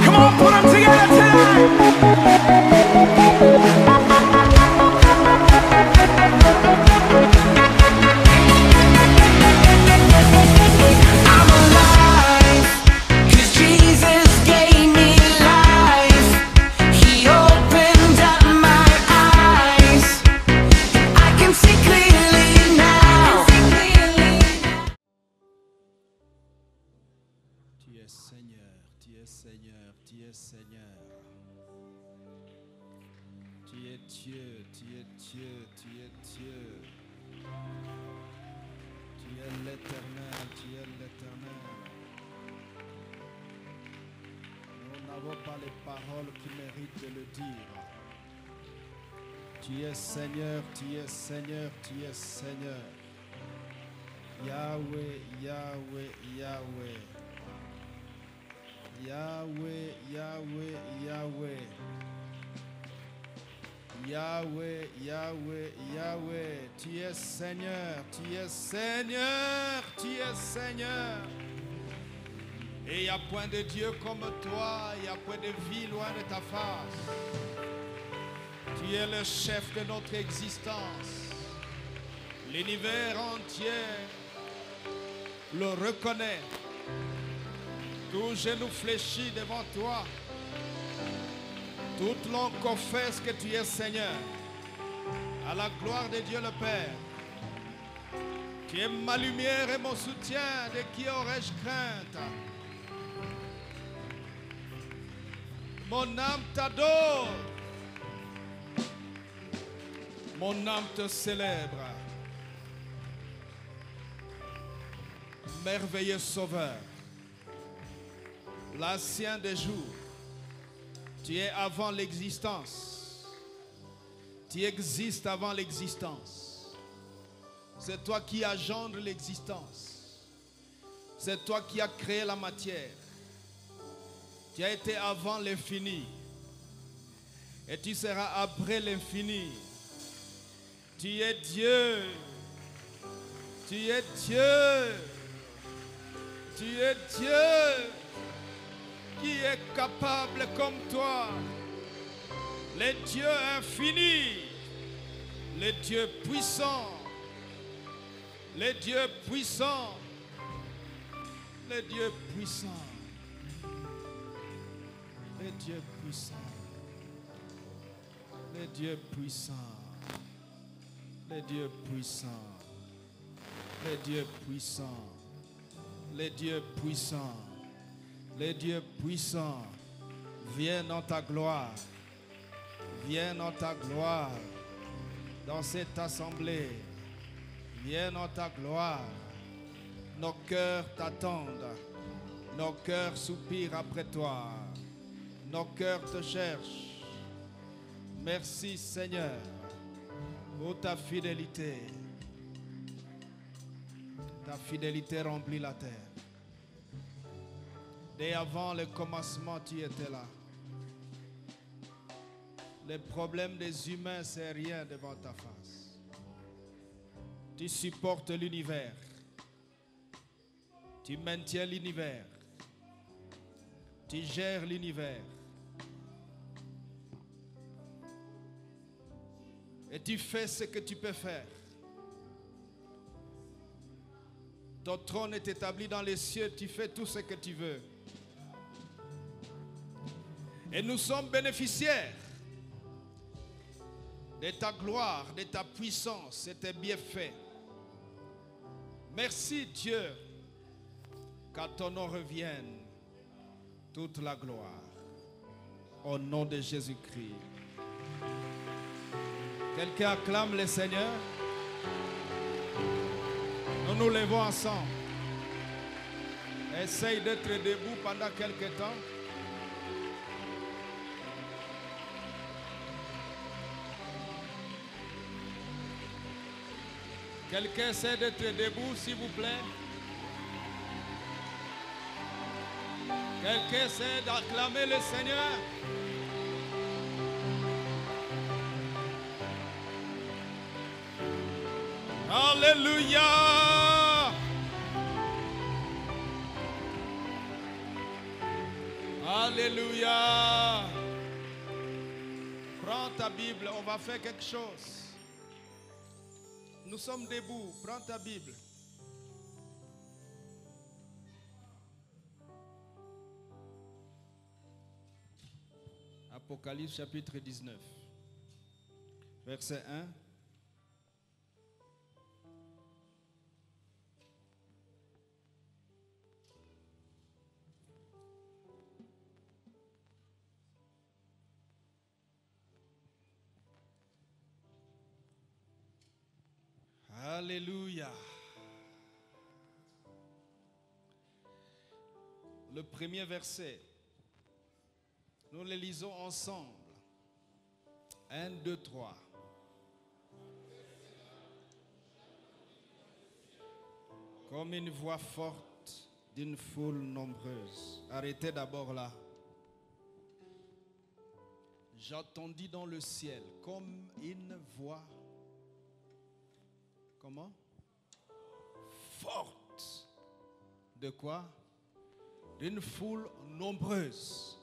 Come on, put them together tonight. Tu es Seigneur, tu es Seigneur, tu es Seigneur. Yahweh, Yahweh, Yahweh. Yahweh, Yahweh, Yahweh. Yahweh, Yahweh, Yahweh. Tu es Seigneur, tu es Seigneur, tu es Seigneur. Et il n'y a point de Dieu comme toi, il n'y a point de vie loin de ta face. Tu es le chef de notre existence. L'univers entier le reconnaît. Tout genou fléchit devant toi. Toute langue confesse que tu es Seigneur. À la gloire de Dieu le Père. Tu es ma lumière et mon soutien. De qui aurais-je crainte? Mon âme t'adore. Mon âme te célèbre. Merveilleux Sauveur, l'ancien des jours, tu es avant l'existence. Tu existes avant l'existence. C'est toi qui engendre l'existence. C'est toi qui as créé la matière. Tu as été avant l'infini. Et tu seras après l'infini. Tu es Dieu. Tu es Dieu. Tu es Dieu qui est capable comme toi. Le Dieu infini. Le Dieu puissant. Le Dieu puissant. Le Dieu puissant. Le Dieu puissant. Le Dieu puissant. Le Dieu puissant, le Dieu puissant, le Dieu puissant, le Dieu puissant, viens dans ta gloire, viens dans ta gloire, dans cette assemblée, viens dans ta gloire. Nos cœurs t'attendent, nos cœurs soupirent après toi, nos cœurs te cherchent. Merci Seigneur. Oh, ta fidélité remplit la terre. Dès avant le commencement, tu étais là. Les problèmes des humains, c'est rien devant ta face. Tu supportes l'univers. Tu maintiens l'univers. Tu gères l'univers. Et tu fais ce que tu peux faire. Ton trône est établi dans les cieux. Tu fais tout ce que tu veux. Et nous sommes bénéficiaires de ta gloire, de ta puissance et tes bienfaits. Merci Dieu, qu'à ton nom revienne toute la gloire. Au nom de Jésus-Christ. Quelqu'un acclame le Seigneur. Nous nous levons ensemble. Essaye d'être debout pendant quelques temps. Quelqu'un essaie d'être debout, s'il vous plaît. Quelqu'un essaie d'acclamer le Seigneur. Alléluia. Alléluia. Prends ta Bible, on va faire quelque chose. Nous sommes debout, prends ta Bible. Apocalypse chapitre 19, verset 1. Alléluia. Le premier verset, nous le lisons ensemble. 1, 2, 3. Comme une voix forte d'une foule nombreuse. Arrêtez d'abord là. J'entendis dans le ciel comme une voix. Comment? Forte. De quoi? D'une foule nombreuse.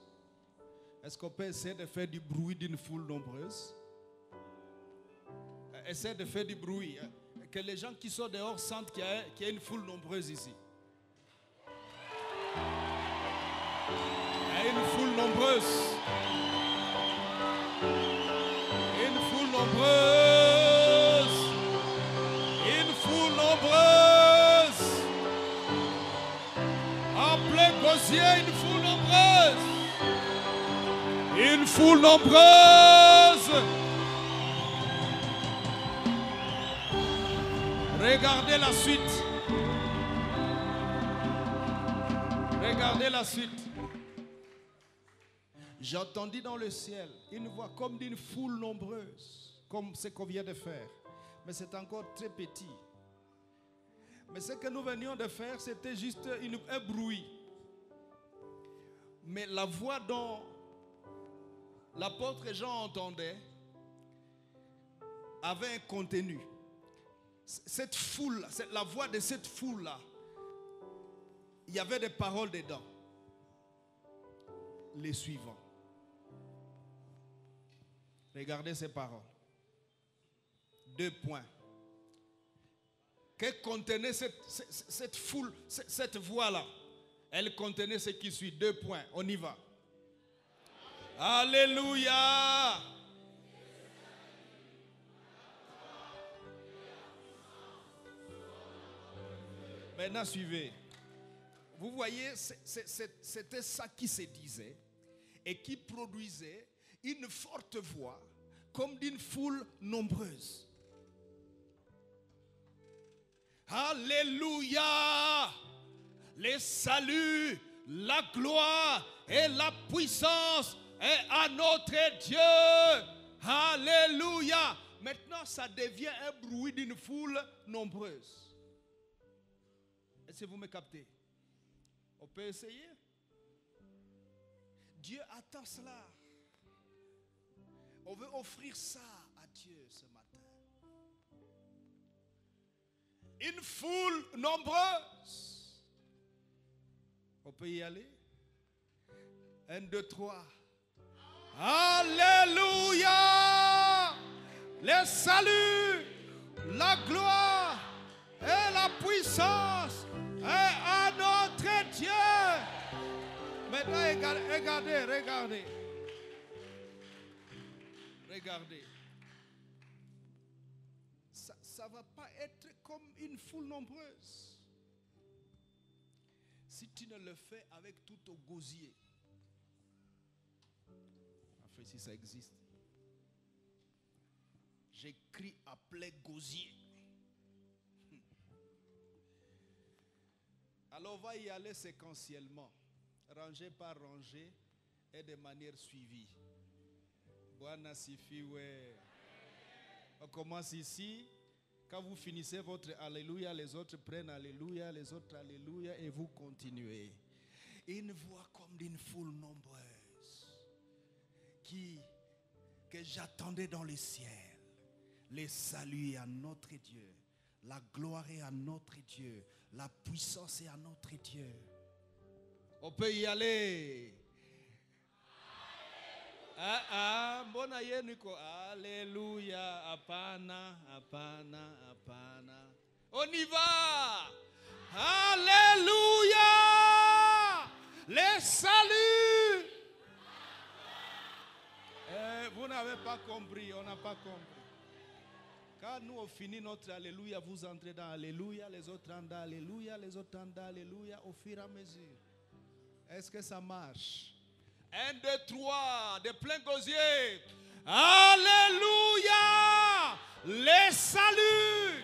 Est-ce qu'on peut essayer de faire du bruit d'une foule nombreuse? Essaye de faire du bruit. Que les gens qui sont dehors sentent qu'il y a une foule nombreuse ici. Il y a une foule nombreuse. Une foule nombreuse. Une foule nombreuse. Appelez Gosier, une foule nombreuse. Une foule nombreuse. Regardez la suite. Regardez la suite. J'entendis dans le ciel une voix comme d'une foule nombreuse, comme ce qu'on vient de faire. Mais c'est encore très petit. Mais ce que nous venions de faire, c'était juste un bruit. Mais la voix dont l'apôtre Jean entendait avait un contenu. Cette foule, la voix de cette foule-là, il y avait des paroles dedans. Les suivants. Regardez ces paroles. 2 points. Que contenait cette foule, cette voix-là? Elle contenait ce qui suit. 2 points. On y va. Alléluia. Maintenant, suivez. Vous voyez, c'était ça qui se disait et qui produisait une forte voix comme d'une foule nombreuse. Alléluia! Les saluts, la gloire et la puissance est à notre Dieu. Alléluia! Maintenant, ça devient un bruit d'une foule nombreuse. Est-ce que vous me captez? On peut essayer? Dieu attend cela. On veut offrir ça à Dieu ce matin. Une foule nombreuse. On peut y aller? 1, 2, 3. Alléluia! Les saluts, la gloire et la puissance est à notre Dieu. Maintenant, regardez. Regardez. Ça ne va pas être comme une foule nombreuse. Si tu ne le fais avec tout au gosier. Enfin, si ça existe. J'écris appelé gosier. Alors on va y aller séquentiellement, rangée par rangée et de manière suivie. Bwana sifiwe. On commence ici. Quand vous finissez votre Alléluia, les autres prennent Alléluia, les autres Alléluia et vous continuez. Une voix comme d'une foule nombreuse que j'attendais dans le ciel. Les saluts à notre Dieu. La gloire est à notre Dieu. La puissance est à notre Dieu. On peut y aller. Mbona yenu iko alléluia, hapana, hapana, hapana. On y va. Alléluia. Les saluts. Vous n'avez pas compris, on n'a pas compris. Quand nous on finit notre alléluia, vous entrez dans alléluia, les autres entrent dans alléluia, les autres entrent dans alléluia au fur et à mesure. Est-ce que ça marche? 1, 2, 3, de plein gosier. Alléluia! Les saluts!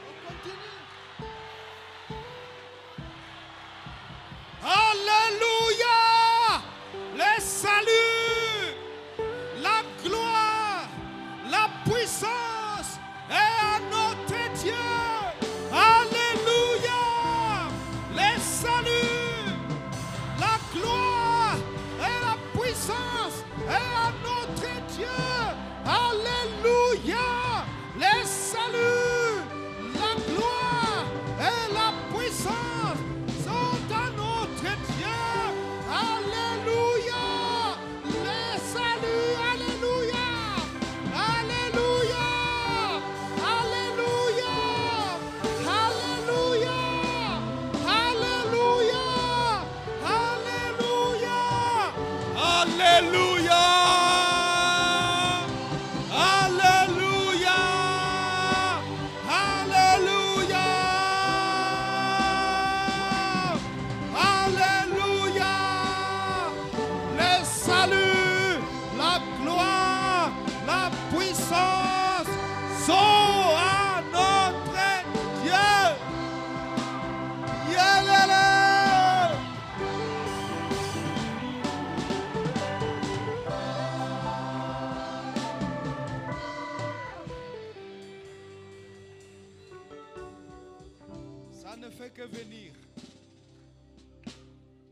On continue. Alléluia! Les saluts! La gloire! La puissance est à notre Dieu. Alléluia. Les saluts, la gloire et la puissance est à notre Dieu. Alléluia. Les saluts, la gloire et la puissance sont à notre Dieu. Alléluia. Les saluts, alléluia. Alléluia! Alléluia! Alléluia! Alléluia! Alléluia! Alléluia! Alléluia! Alléluia! Alléluia! Les saluts, la gloire, la puissance sont à notre Dieu. Yalala. Ça ne fait que venir.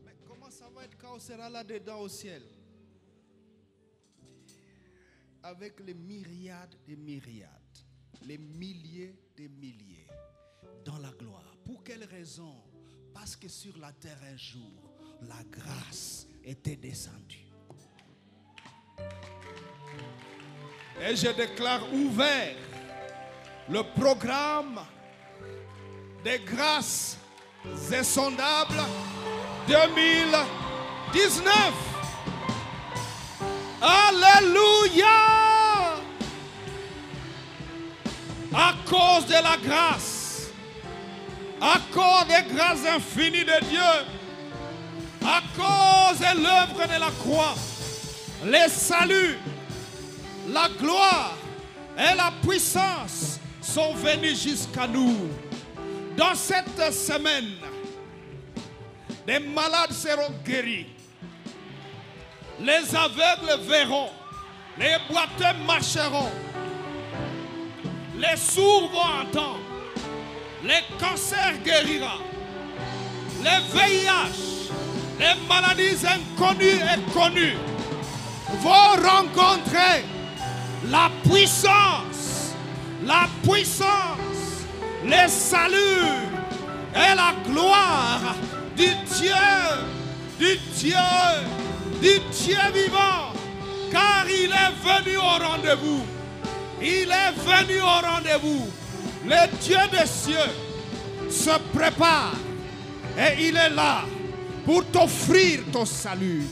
Mais comment ça va être quand on sera là-dedans au ciel? Avec les myriades des myriades, les milliers des milliers, dans la gloire. Pour quelle raison? Parce que sur la terre un jour, la grâce était descendue. Et je déclare ouvert le programme des grâces insondables 2019. Alléluia! À cause de la grâce, à cause des grâces infinies de Dieu, à cause de l'œuvre de la croix, les saluts, la gloire et la puissance sont venus jusqu'à nous. Dans cette semaine, les malades seront guéris. Les aveugles verront, les boiteux marcheront, les sourds vont entendre, les cancers guérira, les VIH, les maladies inconnues et connues vont rencontrer la puissance, les saluts et la gloire du Dieu vivant, car il est venu au rendez-vous. Il est venu au rendez-vous. Le Dieu des cieux se prépare et il est là pour t'offrir ton salut.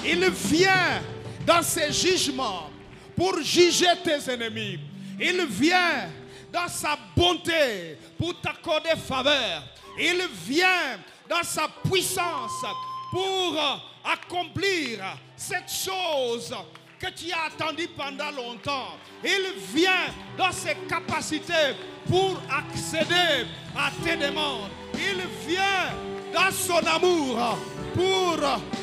Il vient dans ses jugements pour juger tes ennemis. Il vient dans sa bonté pour t'accorder faveur. Il vient dans sa puissance pour accomplir cette chose que tu as attendue pendant longtemps. Il vient dans ses capacités pour accéder à tes demandes. Il vient dans son amour pour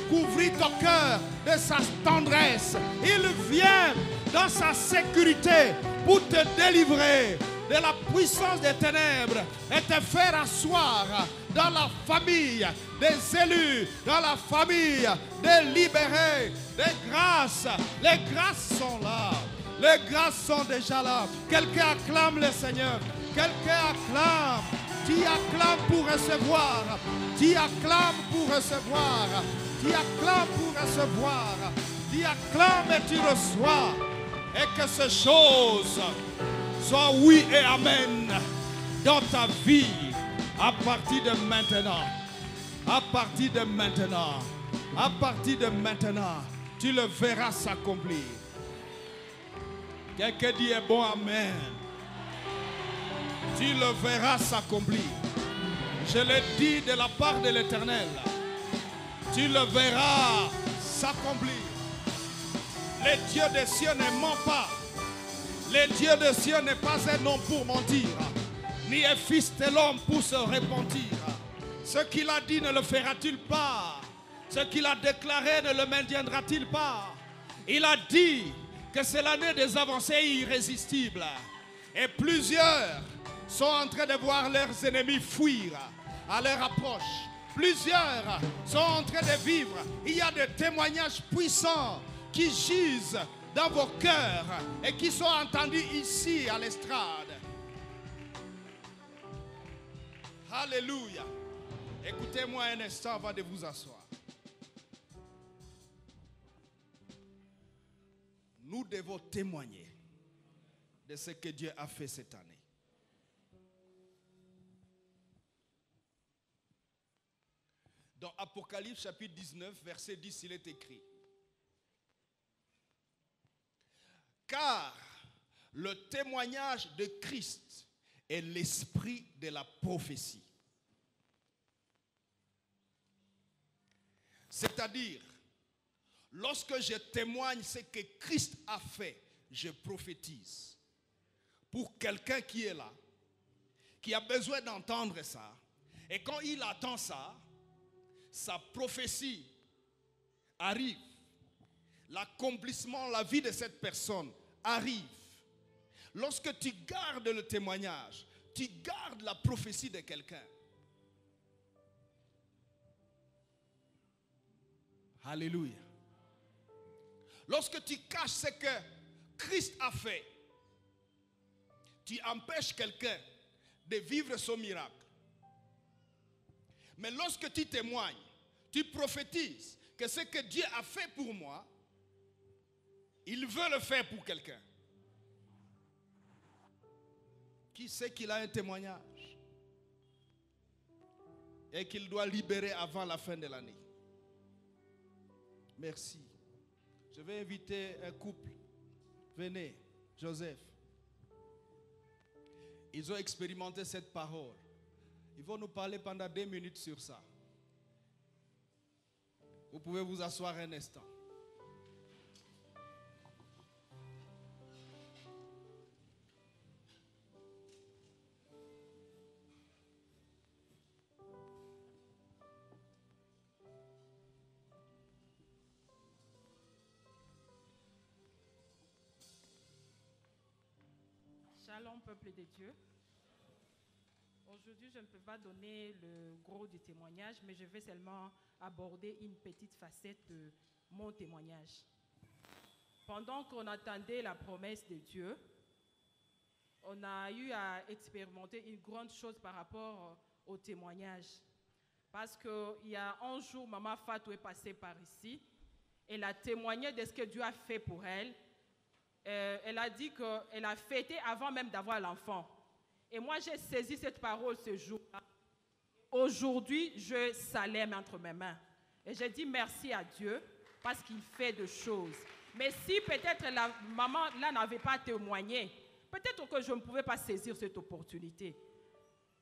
couvrir ton cœur de sa tendresse. Il vient dans sa sécurité pour te délivrer de la puissance des ténèbres et te faire asseoir dans la famille des élus, dans la famille des libérés, des grâces. Les grâces sont là. Les grâces sont déjà là. Quelqu'un acclame le Seigneur. Quelqu'un acclame. Tu acclames pour recevoir. Tu acclames pour recevoir. Tu acclames pour recevoir. Tu acclames et tu reçois. Et que ces choses soient oui et amen dans ta vie à partir de maintenant. À partir de maintenant. À partir de maintenant, tu le verras s'accomplir. Quelqu'un dit un bon amen. Tu le verras s'accomplir. Je le dis de la part de l'Éternel. Tu le verras s'accomplir. Le Dieu des cieux ne ment pas. Le Dieu des cieux n'est pas un homme pour mentir, ni un fils de l'homme pour se repentir. Ce qu'il a dit ne le fera-t-il pas? Ce qu'il a déclaré ne le maintiendra-t-il pas? Il a dit que c'est l'année des avancées irrésistibles. Et plusieurs sont en train de voir leurs ennemis fuir à leur approche. Plusieurs sont en train de vivre. Il y a des témoignages puissants qui gisent dans vos cœurs et qui sont entendus ici à l'estrade. Alléluia. Écoutez-moi un instant avant de vous asseoir. Nous devons témoigner de ce que Dieu a fait cette année. Dans Apocalypse chapitre 19, verset 10, il est écrit: car le témoignage de Christ est l'esprit de la prophétie. C'est-à-dire, lorsque je témoigne ce que Christ a fait, je prophétise. Pour quelqu'un qui est là, qui a besoin d'entendre ça, et quand il attend ça, sa prophétie arrive. L'accomplissement, la vie de cette personne arrive. Lorsque tu gardes le témoignage, tu gardes la prophétie de quelqu'un. Alléluia. Lorsque tu caches ce que Christ a fait, tu empêches quelqu'un de vivre son miracle. Mais lorsque tu témoignes, tu prophétises que ce que Dieu a fait pour moi, il veut le faire pour quelqu'un. Qui sait qu'il a un témoignage et qu'il doit libérer avant la fin de l'année? Merci. Je vais inviter un couple. Venez, Joseph. Ils ont expérimenté cette parole. Ils vont nous parler pendant 2 minutes sur ça. Vous pouvez vous asseoir un instant. Shalom, peuple de Dieu. Aujourd'hui, je ne peux pas donner le gros du témoignage, mais je vais seulement aborder une petite facette de mon témoignage. Pendant qu'on attendait la promesse de Dieu, on a eu à expérimenter une grande chose par rapport au témoignage. Parce qu'il y a un jour, Maman Fatou est passée par ici. Elle a témoigné de ce que Dieu a fait pour elle. Elle a dit qu'elle a fêté avant même d'avoir l'enfant. Et moi, j'ai saisi cette parole ce jour-là. Aujourd'hui, je salais entre mes mains. Et j'ai dit merci à Dieu parce qu'il fait des choses. Mais si peut-être la maman là n'avait pas témoigné, peut-être que je ne pouvais pas saisir cette opportunité.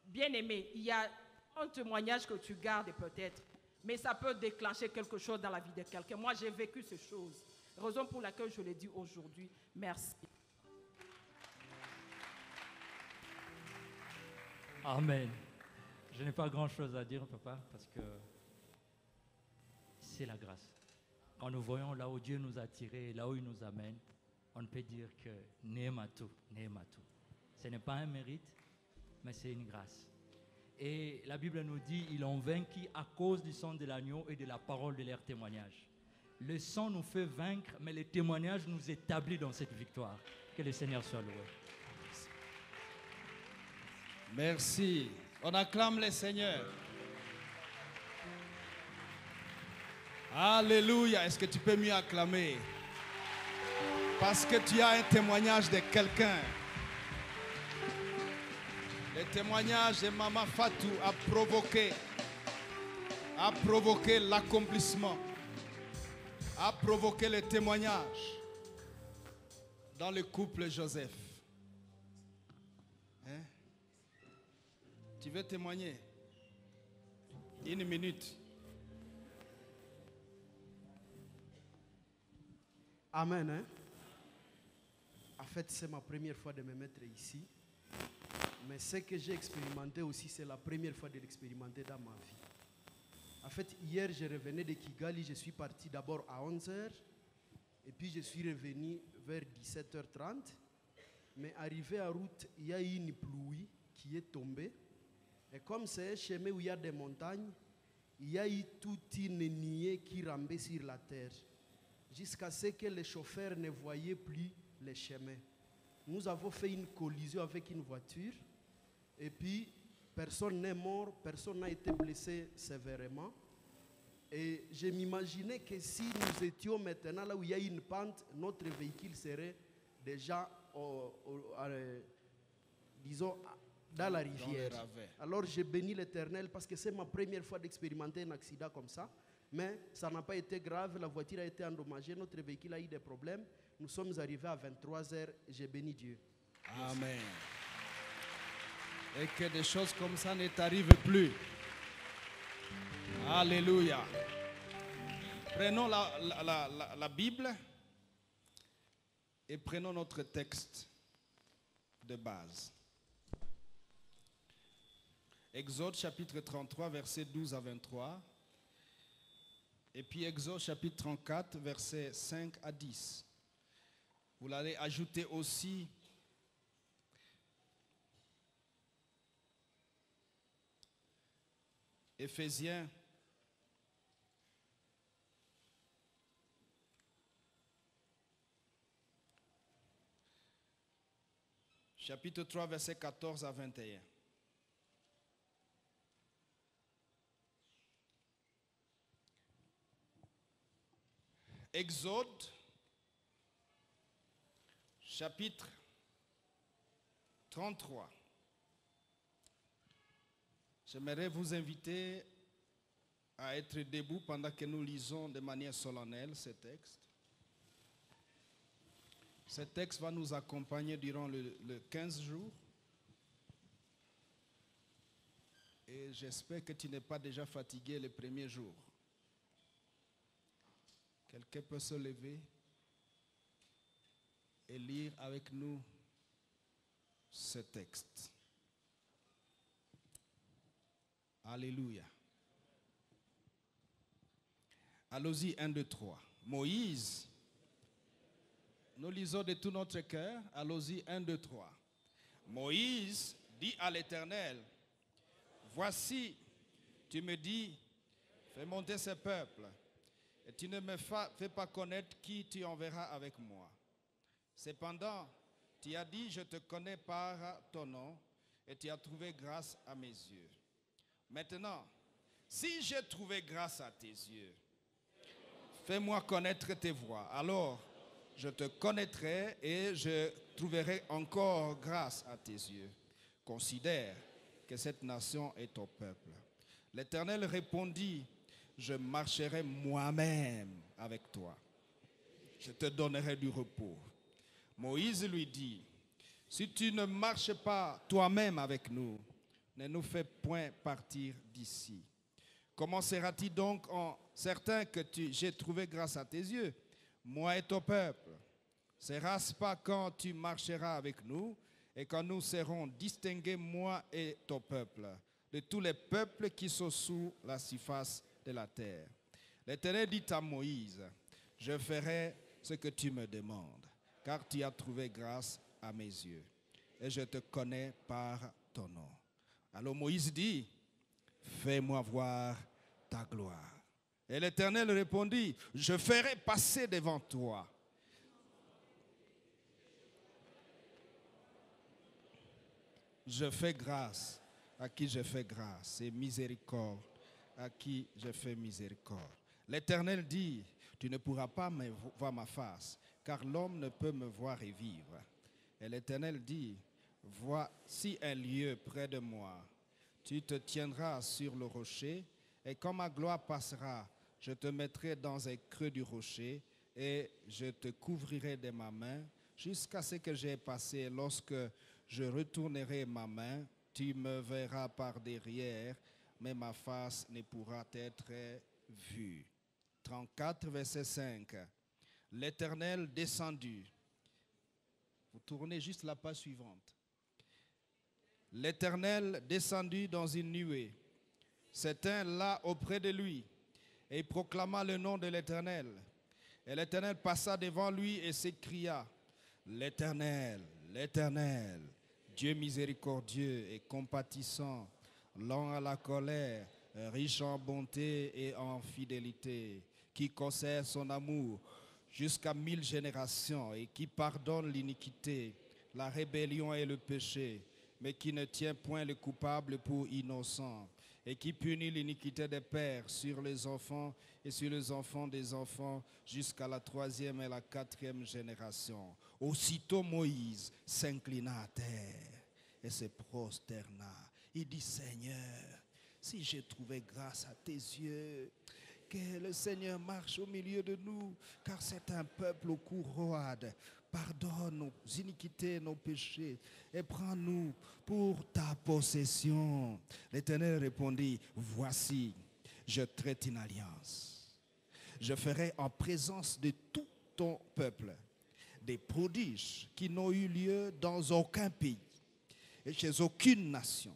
Bien-aimé, il y a un témoignage que tu gardes peut-être, mais ça peut déclencher quelque chose dans la vie de quelqu'un. Moi, j'ai vécu ces choses. Raison pour laquelle je le dis aujourd'hui. Merci. Amen. Je n'ai pas grand-chose à dire, papa, parce que c'est la grâce. Quand nous voyons là où Dieu nous a tirés, là où il nous amène, on ne peut dire que Néhématou, Néhématou. Ce n'est pas un mérite, mais c'est une grâce. Et la Bible nous dit, ils ont vaincu à cause du sang de l'agneau et de la parole de leur témoignage. Le sang nous fait vaincre, mais le témoignage nous établit dans cette victoire. Que le Seigneur soit loué. Merci. On acclame le Seigneur. Alléluia. Est-ce que tu peux mieux acclamer? Parce que tu as un témoignage de quelqu'un. Le témoignage de Maman Fatou a provoqué l'accomplissement, a provoqué le témoignage dans le couple Joseph. Hein? Tu veux témoigner? Une minute. Amen. Hein? En fait, c'est ma première fois de me mettre ici. Mais ce que j'ai expérimenté aussi, c'est la première fois de l'expérimenter dans ma vie. En fait, hier, je revenais de Kigali. Je suis parti d'abord à 11h. Et puis, je suis revenu vers 17h30. Mais arrivé en route, il y a eu une pluie qui est tombée. Et comme c'est un chemin où il y a des montagnes, il y a eu toute une nuée qui rambait sur la terre. Jusqu'à ce que les chauffeurs ne voyaient plus les chemins. Nous avons fait une collision avec une voiture. Et puis, personne n'est mort, personne n'a été blessé sévèrement. Et je m'imaginais que si nous étions maintenant là où il y a une pente, notre véhicule serait déjà, disons, dans la rivière. Alors, j'ai béni l'Éternel parce que c'est ma première fois d'expérimenter un accident comme ça. Mais ça n'a pas été grave, la voiture a été endommagée, notre véhicule a eu des problèmes. Nous sommes arrivés à 23h, j'ai béni Dieu. Amen. Et que des choses comme ça ne t'arrivent plus. Alléluia. Prenons la Bible et prenons notre texte de base. Exode chapitre 33, versets 12 à 23. Et puis Exode chapitre 34, versets 5 à 10. Vous l'allez ajouter aussi Éphésiens chapitre 3, versets 14 à 21. Exode, chapitre 33. J'aimerais vous inviter à être debout pendant que nous lisons de manière solennelle ce texte. Ce texte va nous accompagner durant le 15 jours. Et j'espère que tu n'es pas déjà fatigué le premier jour. Quelqu'un peut se lever et lire avec nous ce texte. Alléluia. Allons-y, 1, 2, 3. Moïse, nous lisons de tout notre cœur. Allons-y, 1, 2, 3. Moïse dit à l'Éternel, voici, tu me dis, fais monter ce peuple. Et tu ne me fais pas connaître qui tu enverras avec moi. Cependant, tu as dit, je te connais par ton nom, et tu as trouvé grâce à mes yeux. Maintenant, si j'ai trouvé grâce à tes yeux, fais-moi connaître tes voies. Alors, je te connaîtrai et je trouverai encore grâce à tes yeux. Considère que cette nation est ton peuple. L'Éternel répondit, je marcherai moi-même avec toi. Je te donnerai du repos. Moïse lui dit, si tu ne marches pas toi-même avec nous, ne nous fais point partir d'ici. Comment sera-t-il donc certain que j'ai trouvé grâce à tes yeux, moi et ton peuple? Sera-ce pas quand tu marcheras avec nous et quand nous serons distingués, moi et ton peuple, de tous les peuples qui sont sous la surface de la terre? L'Éternel dit à Moïse, je ferai ce que tu me demandes, car tu as trouvé grâce à mes yeux, et je te connais par ton nom. Alors Moïse dit, fais-moi voir ta gloire. Et l'Éternel répondit, je ferai passer devant toi. Je fais grâce à qui je fais grâce et miséricorde à qui je fais miséricorde. L'Éternel dit, tu ne pourras pas me voir ma face, car l'homme ne peut me voir et vivre. Et l'Éternel dit, voici un lieu près de moi. Tu te tiendras sur le rocher, et quand ma gloire passera, je te mettrai dans un creux du rocher, et je te couvrirai de ma main, jusqu'à ce que j'ai passé. Lorsque je retournerai ma main, tu me verras par derrière, mais ma face ne pourra être vue. 34, verset 5. L'Éternel descendu. Vous tournez juste la page suivante. L'Éternel descendit dans une nuée, s'éteint là auprès de lui, et il proclama le nom de l'Éternel. Et l'Éternel passa devant lui et s'écria, l'Éternel, l'Éternel, Dieu miséricordieux et compatissant, lent à la colère, riche en bonté et en fidélité, qui conserve son amour jusqu'à 1000 générations et qui pardonne l'iniquité, la rébellion et le péché, mais qui ne tient point le coupable pour innocent, et qui punit l'iniquité des pères sur les enfants et sur les enfants des enfants jusqu'à la 3e et la 4e génération. Aussitôt Moïse s'inclina à terre et se prosterna. Il dit, Seigneur, si j'ai trouvé grâce à tes yeux, que le Seigneur marche au milieu de nous, car c'est un peuple au cou roide. Pardonne nos iniquités, nos péchés, et prends-nous pour ta possession. L'Éternel répondit, voici, je traite une alliance. Je ferai en présence de tout ton peuple des prodiges qui n'ont eu lieu dans aucun pays et chez aucune nation.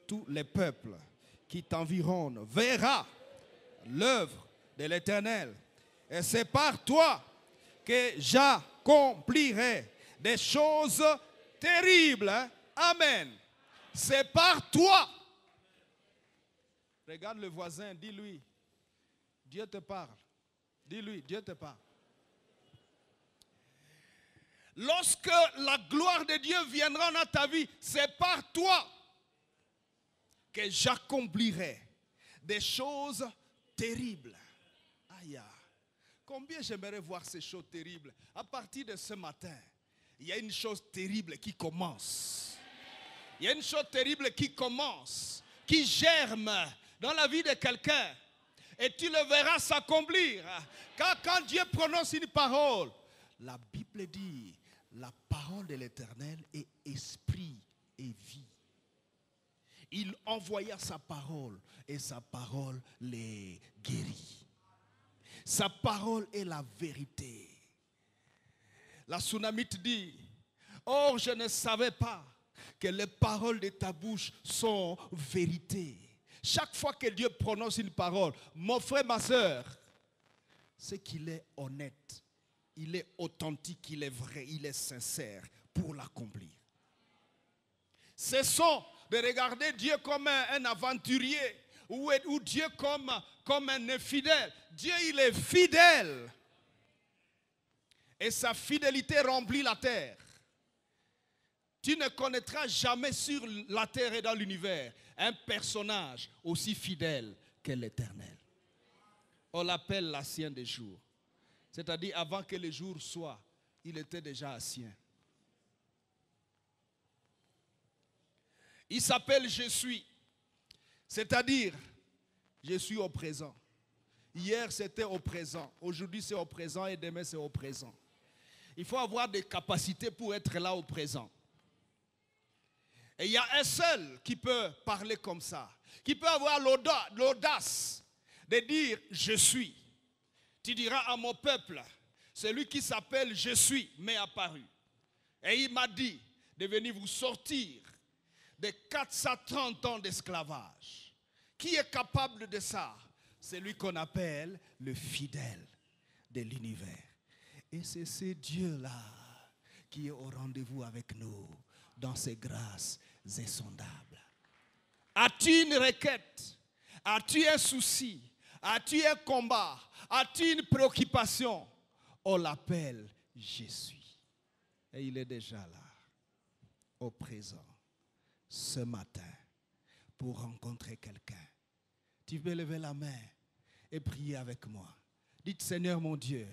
Tous les peuples qui t'environnent verront l'œuvre de l'Éternel. Et c'est par toi que j'accomplirai des choses terribles. Amen. C'est par toi. Regarde le voisin, dis-lui, Dieu te parle. Dis-lui, Dieu te parle. Lorsque la gloire de Dieu viendra dans ta vie, c'est par toi que j'accomplirai des choses terribles. Aïe. Combien j'aimerais voir ces choses terribles. À partir de ce matin, il y a une chose terrible qui commence. Il y a une chose terrible qui commence, qui germe dans la vie de quelqu'un. Et tu le verras s'accomplir. Car quand Dieu prononce une parole, la Bible dit, la parole de l'Éternel est esprit et vie. Il envoya sa parole et sa parole les guérit. Sa parole est la vérité. La Sunamite dit, or je ne savais pas que les paroles de ta bouche sont vérité. Chaque fois que Dieu prononce une parole, mon frère, ma soeur, c'est qu'il est honnête, il est authentique, il est vrai, il est sincère pour l'accomplir. Cessons de regarder Dieu comme un aventurier ou Dieu comme un infidèle. Dieu, il est fidèle. Et sa fidélité remplit la terre. Tu ne connaîtras jamais sur la terre et dans l'univers un personnage aussi fidèle que l'Éternel. On l'appelle l'ancien des jours. C'est-à-dire avant que le jour soit, il était déjà ancien. Il s'appelle Je suis. C'est-à-dire, je suis au présent. Hier c'était au présent. Aujourd'hui c'est au présent et demain c'est au présent. Il faut avoir des capacités pour être là au présent. Et il y a un seul qui peut parler comme ça, qui peut avoir l'audace de dire je suis. Tu diras à mon peuple, celui qui s'appelle je suis m'est apparu. Et il m'a dit de venir vous sortir de 430 ans d'esclavage. Qui est capable de ça? C'est lui qu'on appelle le fidèle de l'univers. Et c'est ce Dieu-là qui est au rendez-vous avec nous dans ses grâces insondables. As-tu une requête? As-tu un souci? As-tu un combat? As-tu une préoccupation? On l'appelle je suis. Et il est déjà là, au présent, ce matin, pour rencontrer quelqu'un. Tu peux lever la main et prier avec moi. Dites, Seigneur mon Dieu,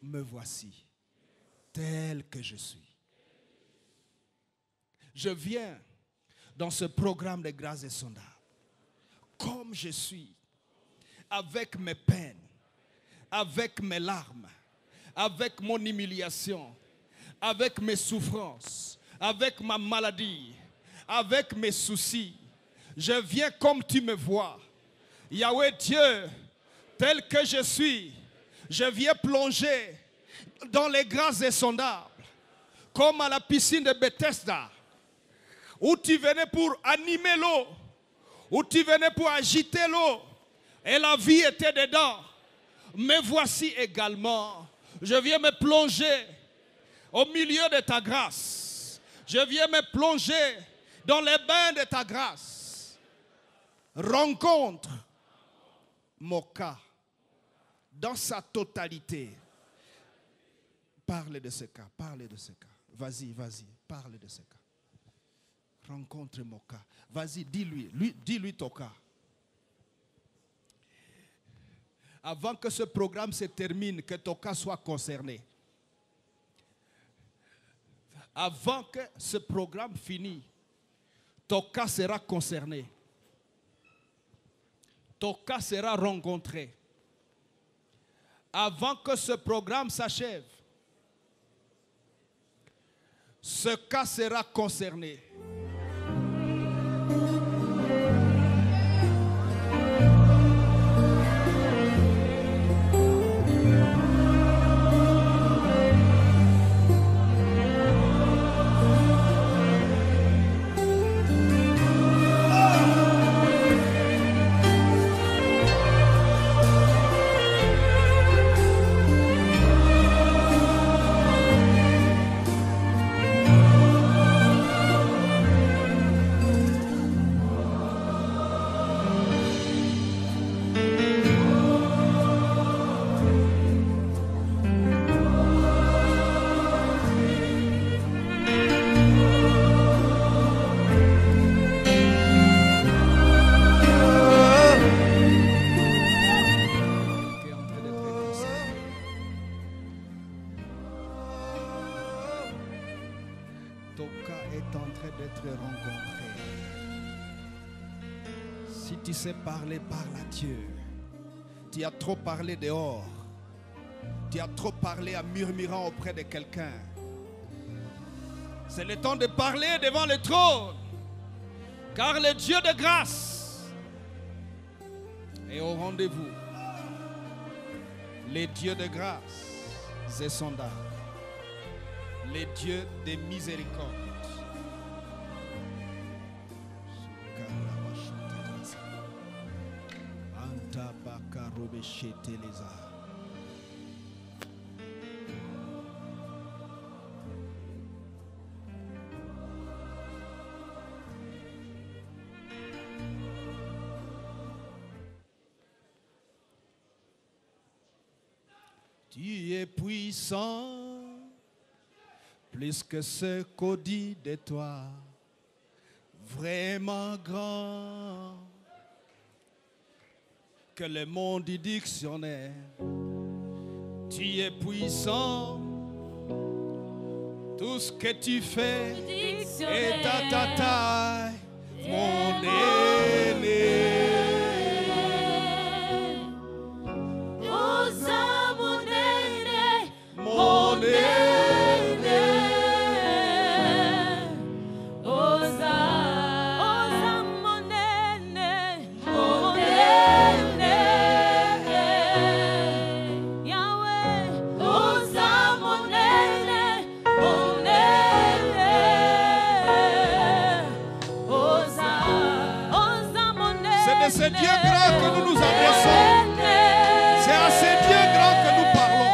me voici, tel que je suis. Je viens dans ce programme de grâce insondable, comme je suis, avec mes peines, avec mes larmes, avec mon humiliation, avec mes souffrances, avec ma maladie, avec mes soucis. Je viens comme tu me vois. Yahweh Dieu, tel que je suis, je viens plonger dans les grâces insondables, comme à la piscine de Bethesda, où tu venais pour animer l'eau, où tu venais pour agiter l'eau, et la vie était dedans. Mais voici également, je viens me plonger au milieu de ta grâce. Je viens me plonger dans les bains de ta grâce. Rencontre mon cas dans sa totalité. Parle de ce cas, parle de ce cas. Vas-y, parle de ce cas. Rencontre mon cas. Vas-y, dis-lui ton cas. Avant que ce programme se termine, que ton cas soit concerné. Avant que ce programme finisse, ton cas sera concerné. Ton cas sera rencontré. Avant que ce programme s'achève, ce cas sera concerné. Ton cas est en train d'être rencontré. Si tu sais parler, parle à Dieu. Tu as trop parlé dehors. Tu as trop parlé en murmurant auprès de quelqu'un. C'est le temps de parler devant le trône. Car le Dieu de grâce est au rendez-vous. Les dieux de grâce est sondable. Les dieux de miséricorde. Tu es puissant, plus que ce qu'on dit de toi, vraiment grand, que le monde du dictionnaire. Tu es puissant, tout ce que tu fais est à ta taille, mon aîné. C'est Dieu grand que nous nous adressons. C'est à ce Dieu grand que nous parlons.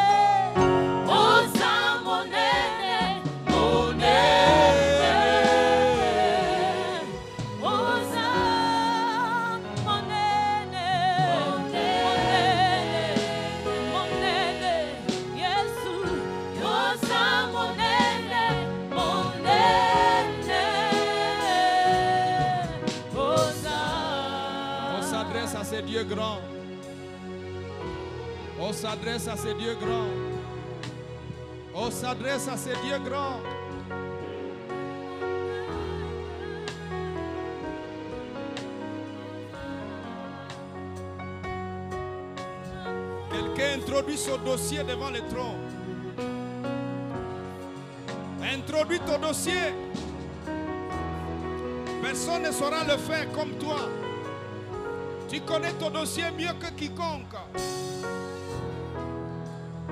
dieux grands. On s'adresse à ces dieux grands. On s'adresse à ces dieux grands. Quelqu'un introduit son dossier devant le trône. Introduis ton dossier. Personne ne saura le faire comme toi. Tu connais ton dossier mieux que quiconque.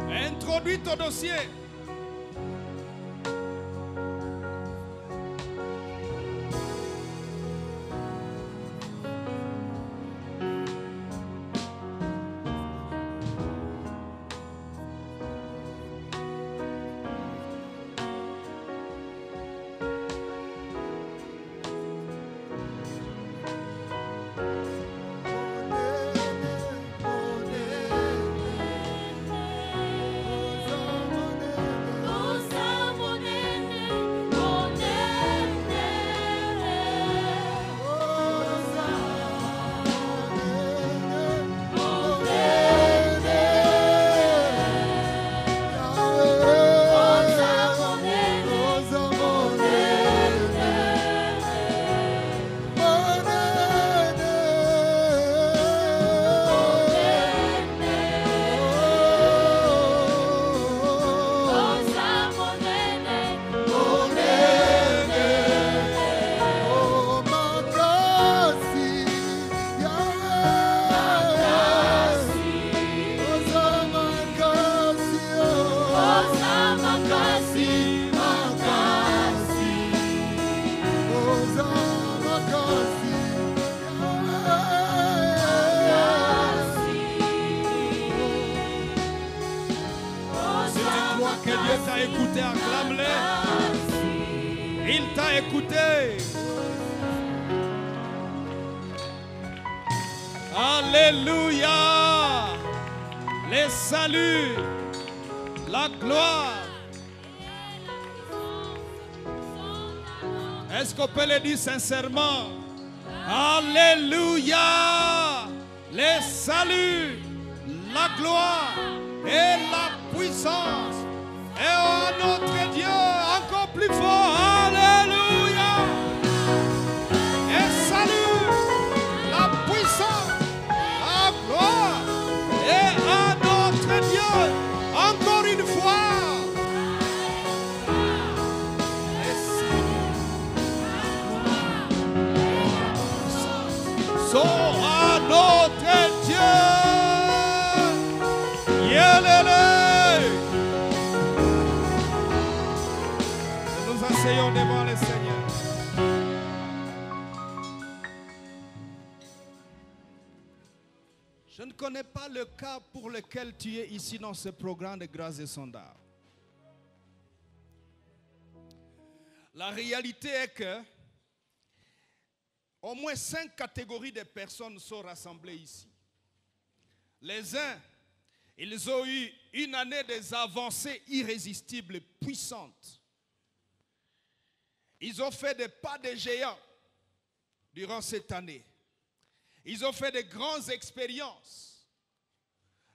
Introduis ton dossier. Écouté, acclame-le. Il t'a écouté. Alléluia. Les saluts, la gloire. Est-ce qu'on peut le dire sincèrement? Alléluia. Les saluts, la gloire et la puissance. Et à notre Dieu, encore plus fort, alléluia. Et salut, la puissance, la gloire. Et à notre Dieu, encore une fois. Et salut, sont à notre Dieu. Yélélé. Asseyons devant le Seigneur. Je ne connais pas le cas pour lequel tu es ici dans ce programme de grâce et sondage. La réalité est que au moins 5 catégories de personnes sont rassemblées ici. Les uns, ils ont eu une année des avancées irrésistibles, puissantes. Ils ont fait des pas de géants durant cette année. Ils ont fait de grandes expériences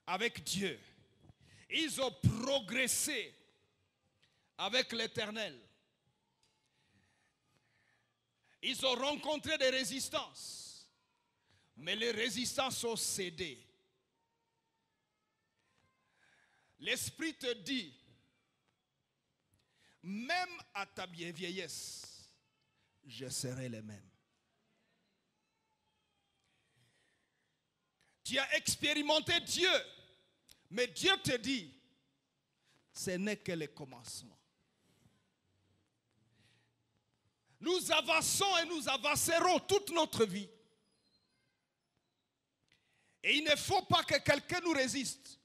avec Dieu. Ils ont progressé avec l'Éternel. Ils ont rencontré des résistances. Mais les résistances ont cédé. L'Esprit te dit, même à ta vieillesse, je serai le même. Tu as expérimenté Dieu, mais Dieu te dit, ce n'est que le commencement. Nous avançons et nous avancerons toute notre vie. Et il ne faut pas que quelqu'un nous résiste.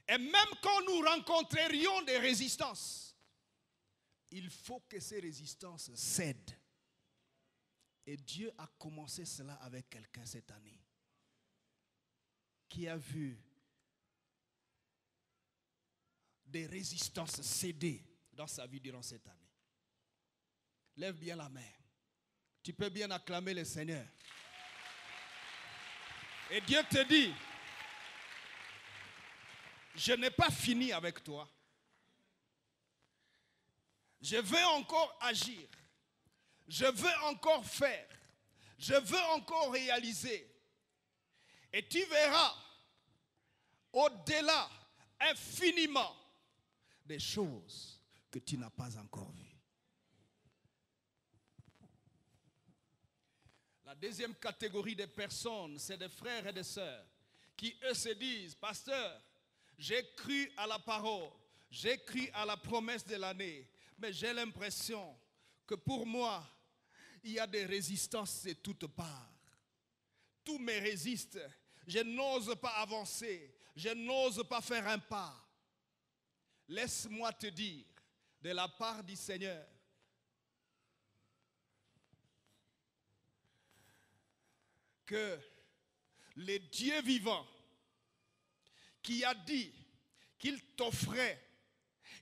Et même quand nous rencontrerions des résistances, il faut que ces résistances cèdent. Et Dieu a commencé cela avec quelqu'un cette année qui a vu des résistances céder dans sa vie durant cette année. Lève bien la main. Tu peux bien acclamer le Seigneur. Et Dieu te dit, je n'ai pas fini avec toi. Je veux encore agir. Je veux encore faire. Je veux encore réaliser. Et tu verras au-delà, infiniment, des choses que tu n'as pas encore vues. La deuxième catégorie de personnes, c'est des frères et des sœurs qui, eux, se disent, pasteur, j'ai cru à la parole, j'ai cru à la promesse de l'année, mais j'ai l'impression que pour moi, il y a des résistances de toutes parts. Tout me résiste. Je n'ose pas avancer. Je n'ose pas faire un pas. Laisse-moi te dire, de la part du Seigneur, que le Dieu vivant qui a dit qu'il t'offrait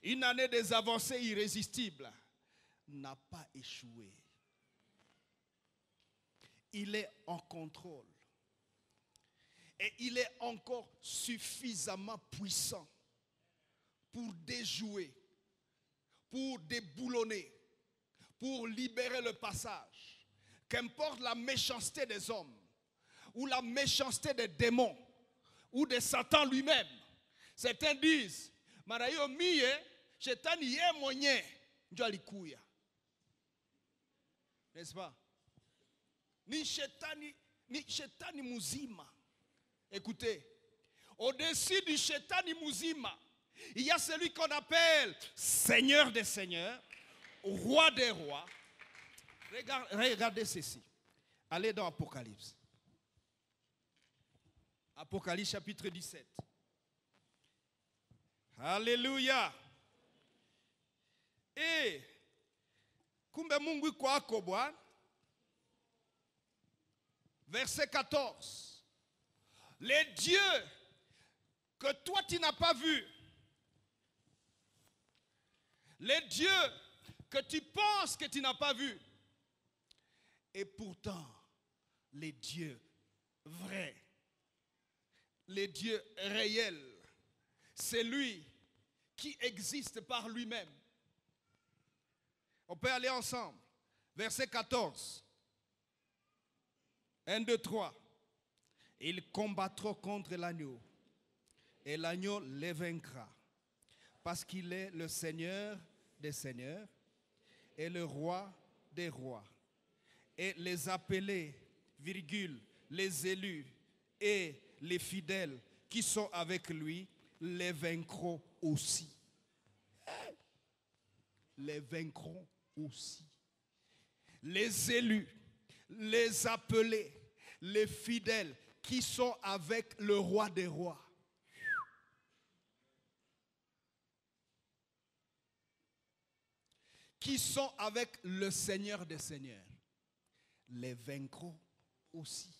une année des avancées irrésistibles n'a pas échoué. Il est en contrôle. Et il est encore suffisamment puissant pour déjouer, pour déboulonner, pour libérer le passage. Qu'importe la méchanceté des hommes, ou la méchanceté des démons, ou de Satan lui-même. Certains disent, Marayo miye, shetani ye mwenye, njo alikuya. N'est-ce pas? Ni shetani muzima. Écoutez, au-dessus du shetani muzima, il y a celui qu'on appelle Seigneur des Seigneurs, Roi des Rois. Regardez ceci. Allez dans Apocalypse. Apocalypse chapitre 17. Alléluia. Et kumbe Mungu kwako Bwana. Verset 14. Les dieux que toi tu n'as pas vus, les dieux que tu penses que tu n'as pas vus, et pourtant les dieux vrais, les dieux réels, c'est lui qui existe par lui-même. On peut aller ensemble. Verset 14. 1, 2, 3. Ils combattront contre l'agneau, et l'agneau les vaincra, parce qu'il est le Seigneur des seigneurs et le Roi des rois. Et les appelés, virgule, les élus et les fidèles qui sont avec lui les vaincront aussi. Les vaincront aussi. Les élus, les appelés, les fidèles qui sont avec le Roi des rois. Qui sont avec le Seigneur des seigneurs. Les vaincront aussi.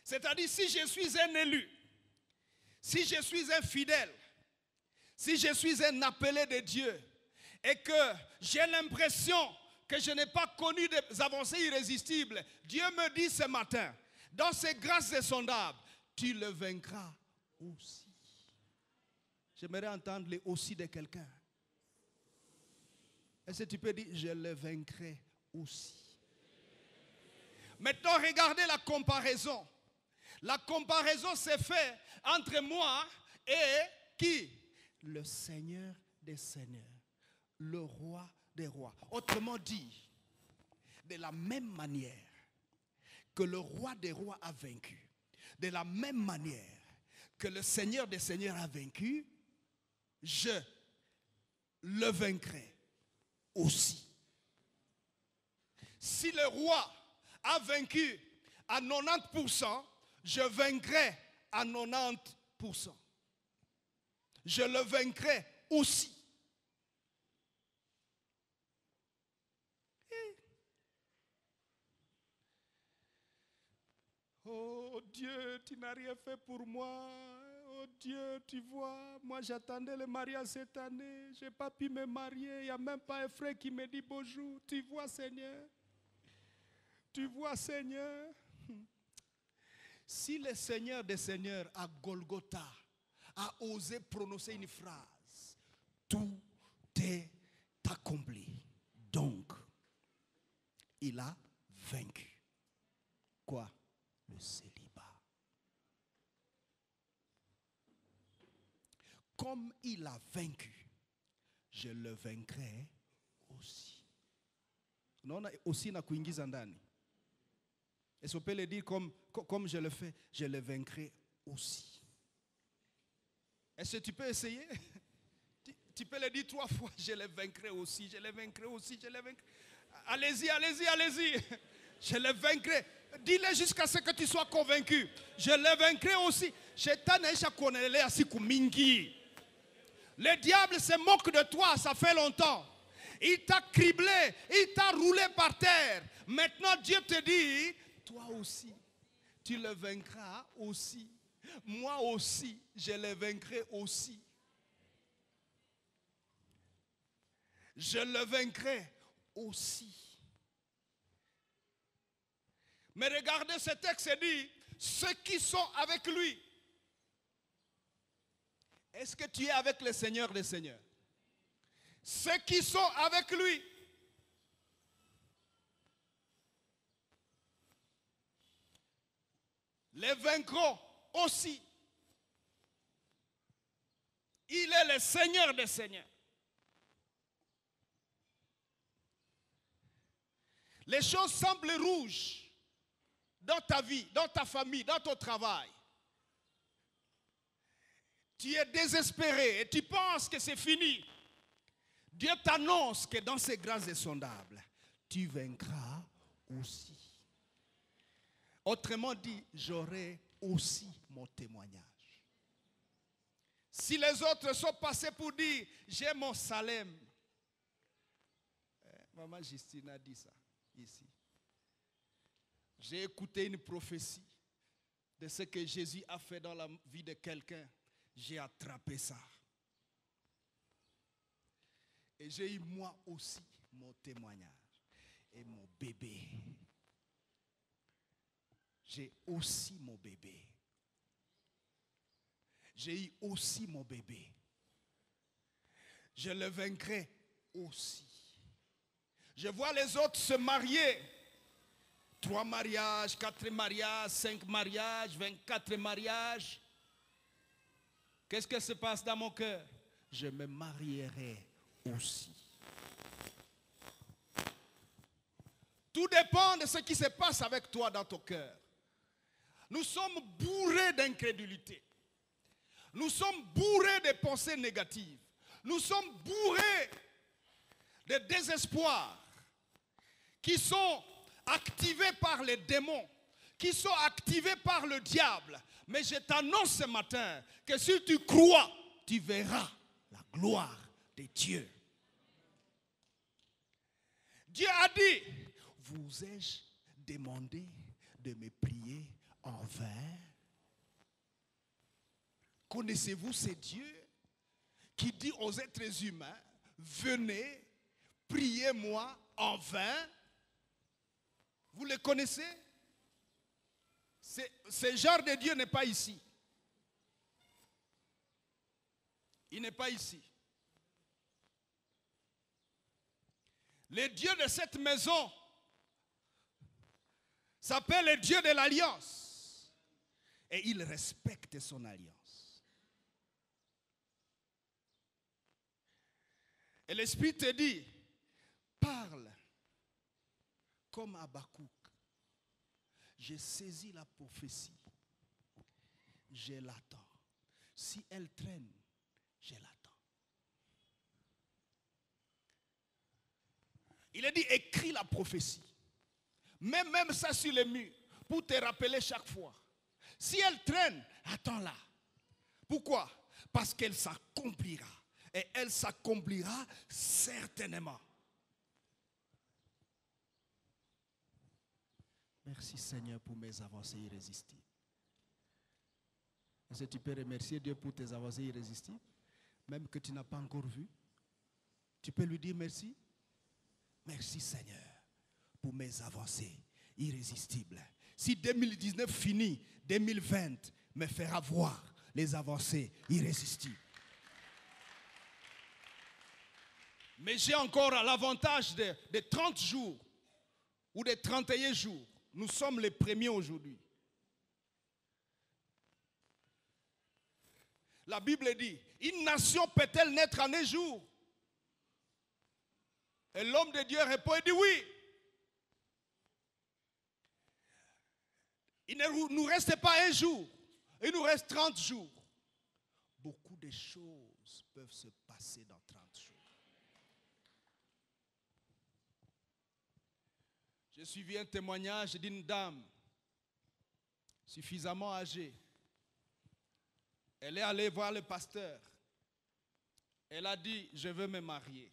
C'est-à-dire, si je suis un élu, si je suis un fidèle, si je suis un appelé de Dieu, et que j'ai l'impression que je n'ai pas connu des avancées irrésistibles, Dieu me dit ce matin, dans ses grâces insondables, tu le vaincras aussi. J'aimerais entendre les aussi de quelqu'un. Est-ce que tu peux dire, je le vaincrai aussi? Maintenant, regardez la comparaison. La comparaison s'est faite entre moi et qui? Le Seigneur des seigneurs, le Roi des rois. Autrement dit, de la même manière que le Roi des rois a vaincu, de la même manière que le Seigneur des seigneurs a vaincu, je le vaincrai aussi. Si le roi a vaincu à 90%, je vaincrai à 90%. Je le vaincrai aussi. Oh Dieu, tu n'as rien fait pour moi. Oh Dieu, tu vois, moi j'attendais le mariage cette année, je n'ai pas pu me marier, il n'y a même pas un frère qui me dit bonjour. Tu vois, Seigneur? Tu vois, Seigneur? Si le Seigneur des Seigneurs à Golgotha a osé prononcer une phrase, tout est accompli. Donc, il a vaincu. Quoi? Le célibat. Comme il a vaincu, je le vaincrai aussi. Non, aussi na kuingiza ndani. Est-ce qu'on peut le dire comme je le fais, je le vaincrai aussi. Est-ce que tu peux essayer? Tu peux le dire 3 fois, je le vaincrai aussi, je le vaincrai aussi, je le vaincrai. Allez-y, allez-y, allez-y. Je le vaincrai. Dis-le jusqu'à ce que tu sois convaincu. Je le vaincrai aussi. Le diable se moque de toi, ça fait longtemps. Il t'a criblé, il t'a roulé par terre. Maintenant Dieu te dit, toi aussi, tu le vaincras aussi. Moi aussi, je le vaincrai aussi. Je le vaincrai aussi. Mais regardez ce texte dit, ceux qui sont avec lui. Est-ce que tu es avec le Seigneur des Seigneurs? Ceux qui sont avec lui. Les vaincront aussi. Il est le Seigneur des Seigneurs. Les choses semblent rouges dans ta vie, dans ta famille, dans ton travail. Tu es désespéré et tu penses que c'est fini. Dieu t'annonce que dans ces grâces insondables, tu vaincras aussi. Autrement dit, j'aurai aussi mon témoignage. Si les autres sont passés pour dire, j'ai mon Salem. Maman Justine a dit ça ici. J'ai écouté une prophétie de ce que Jésus a fait dans la vie de quelqu'un. J'ai attrapé ça. Et j'ai eu moi aussi mon témoignage. Et mon bébé. J'ai aussi mon bébé. J'ai eu aussi mon bébé. Je le vaincrai aussi. Je vois les autres se marier. 3 mariages, 4 mariages, 5 mariages, 24 mariages. Qu'est-ce qui se passe dans mon cœur? Je me marierai aussi. Tout dépend de ce qui se passe avec toi dans ton cœur. Nous sommes bourrés d'incrédulité. Nous sommes bourrés de pensées négatives. Nous sommes bourrés de désespoir qui sont activés par les démons, qui sont activés par le diable. Mais je t'annonce ce matin que si tu crois, tu verras la gloire de Dieu. Dieu a dit, vous ai-je demandé de me prier en vain? Connaissez-vous ce Dieu qui dit aux êtres humains, venez, priez-moi en vain? Vous le connaissez? Ce genre de Dieu n'est pas ici. Il n'est pas ici. Le Dieu de cette maison s'appelle le Dieu de l'alliance. Et il respecte son alliance. Et l'Esprit te dit, parle comme Habakkuk. J'ai saisi la prophétie. Je l'attends. Si elle traîne, je l'attends. Il a dit, écris la prophétie. Mets même ça sur le mur pour te rappeler chaque fois. Si elle traîne, attends-la. Pourquoi? Parce qu'elle s'accomplira. Et elle s'accomplira certainement. Merci Seigneur pour mes avancées irrésistibles. Est-ce que tu peux remercier Dieu pour tes avancées irrésistibles, même que tu n'as pas encore vu? Tu peux lui dire merci. Merci Seigneur pour mes avancées irrésistibles. Si 2019 finit, 2020 me fera voir les avancées irrésistibles. Mais j'ai encore l'avantage de 30 jours ou de 31 jours. Nous sommes les premiers aujourd'hui. La Bible dit, une nation peut-elle naître en un jour? Et l'homme de Dieu répond et dit oui. Il ne nous reste pas un jour, il nous reste 30 jours. Beaucoup de choses peuvent se passer dans 30 jours. J'ai suivi un témoignage d'une dame suffisamment âgée. Elle est allée voir le pasteur. Elle a dit, je veux me marier.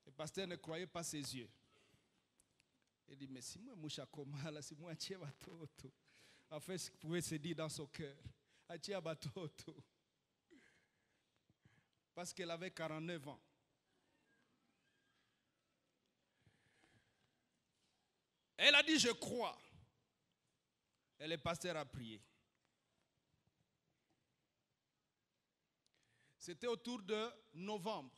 Le pasteur ne croyait pas ses yeux. Il dit, mais si moi, moucha komala, si moi, tchè batoto. En fait, ce qu'il pouvait se dire dans son cœur, tchè batoto. Parce qu'elle avait 49 ans. Elle a dit, je crois. Et le pasteur a prié. C'était autour de novembre.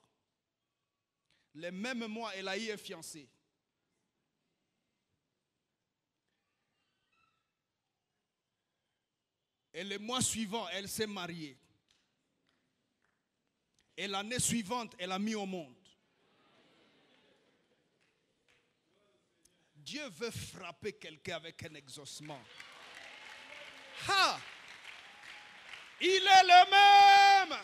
Le même mois, elle a eu un fiancé. Et le mois suivant, elle s'est mariée. Et l'année suivante, elle a mis au monde. Dieu veut frapper quelqu'un avec un exaucement. Ha! Il est le même.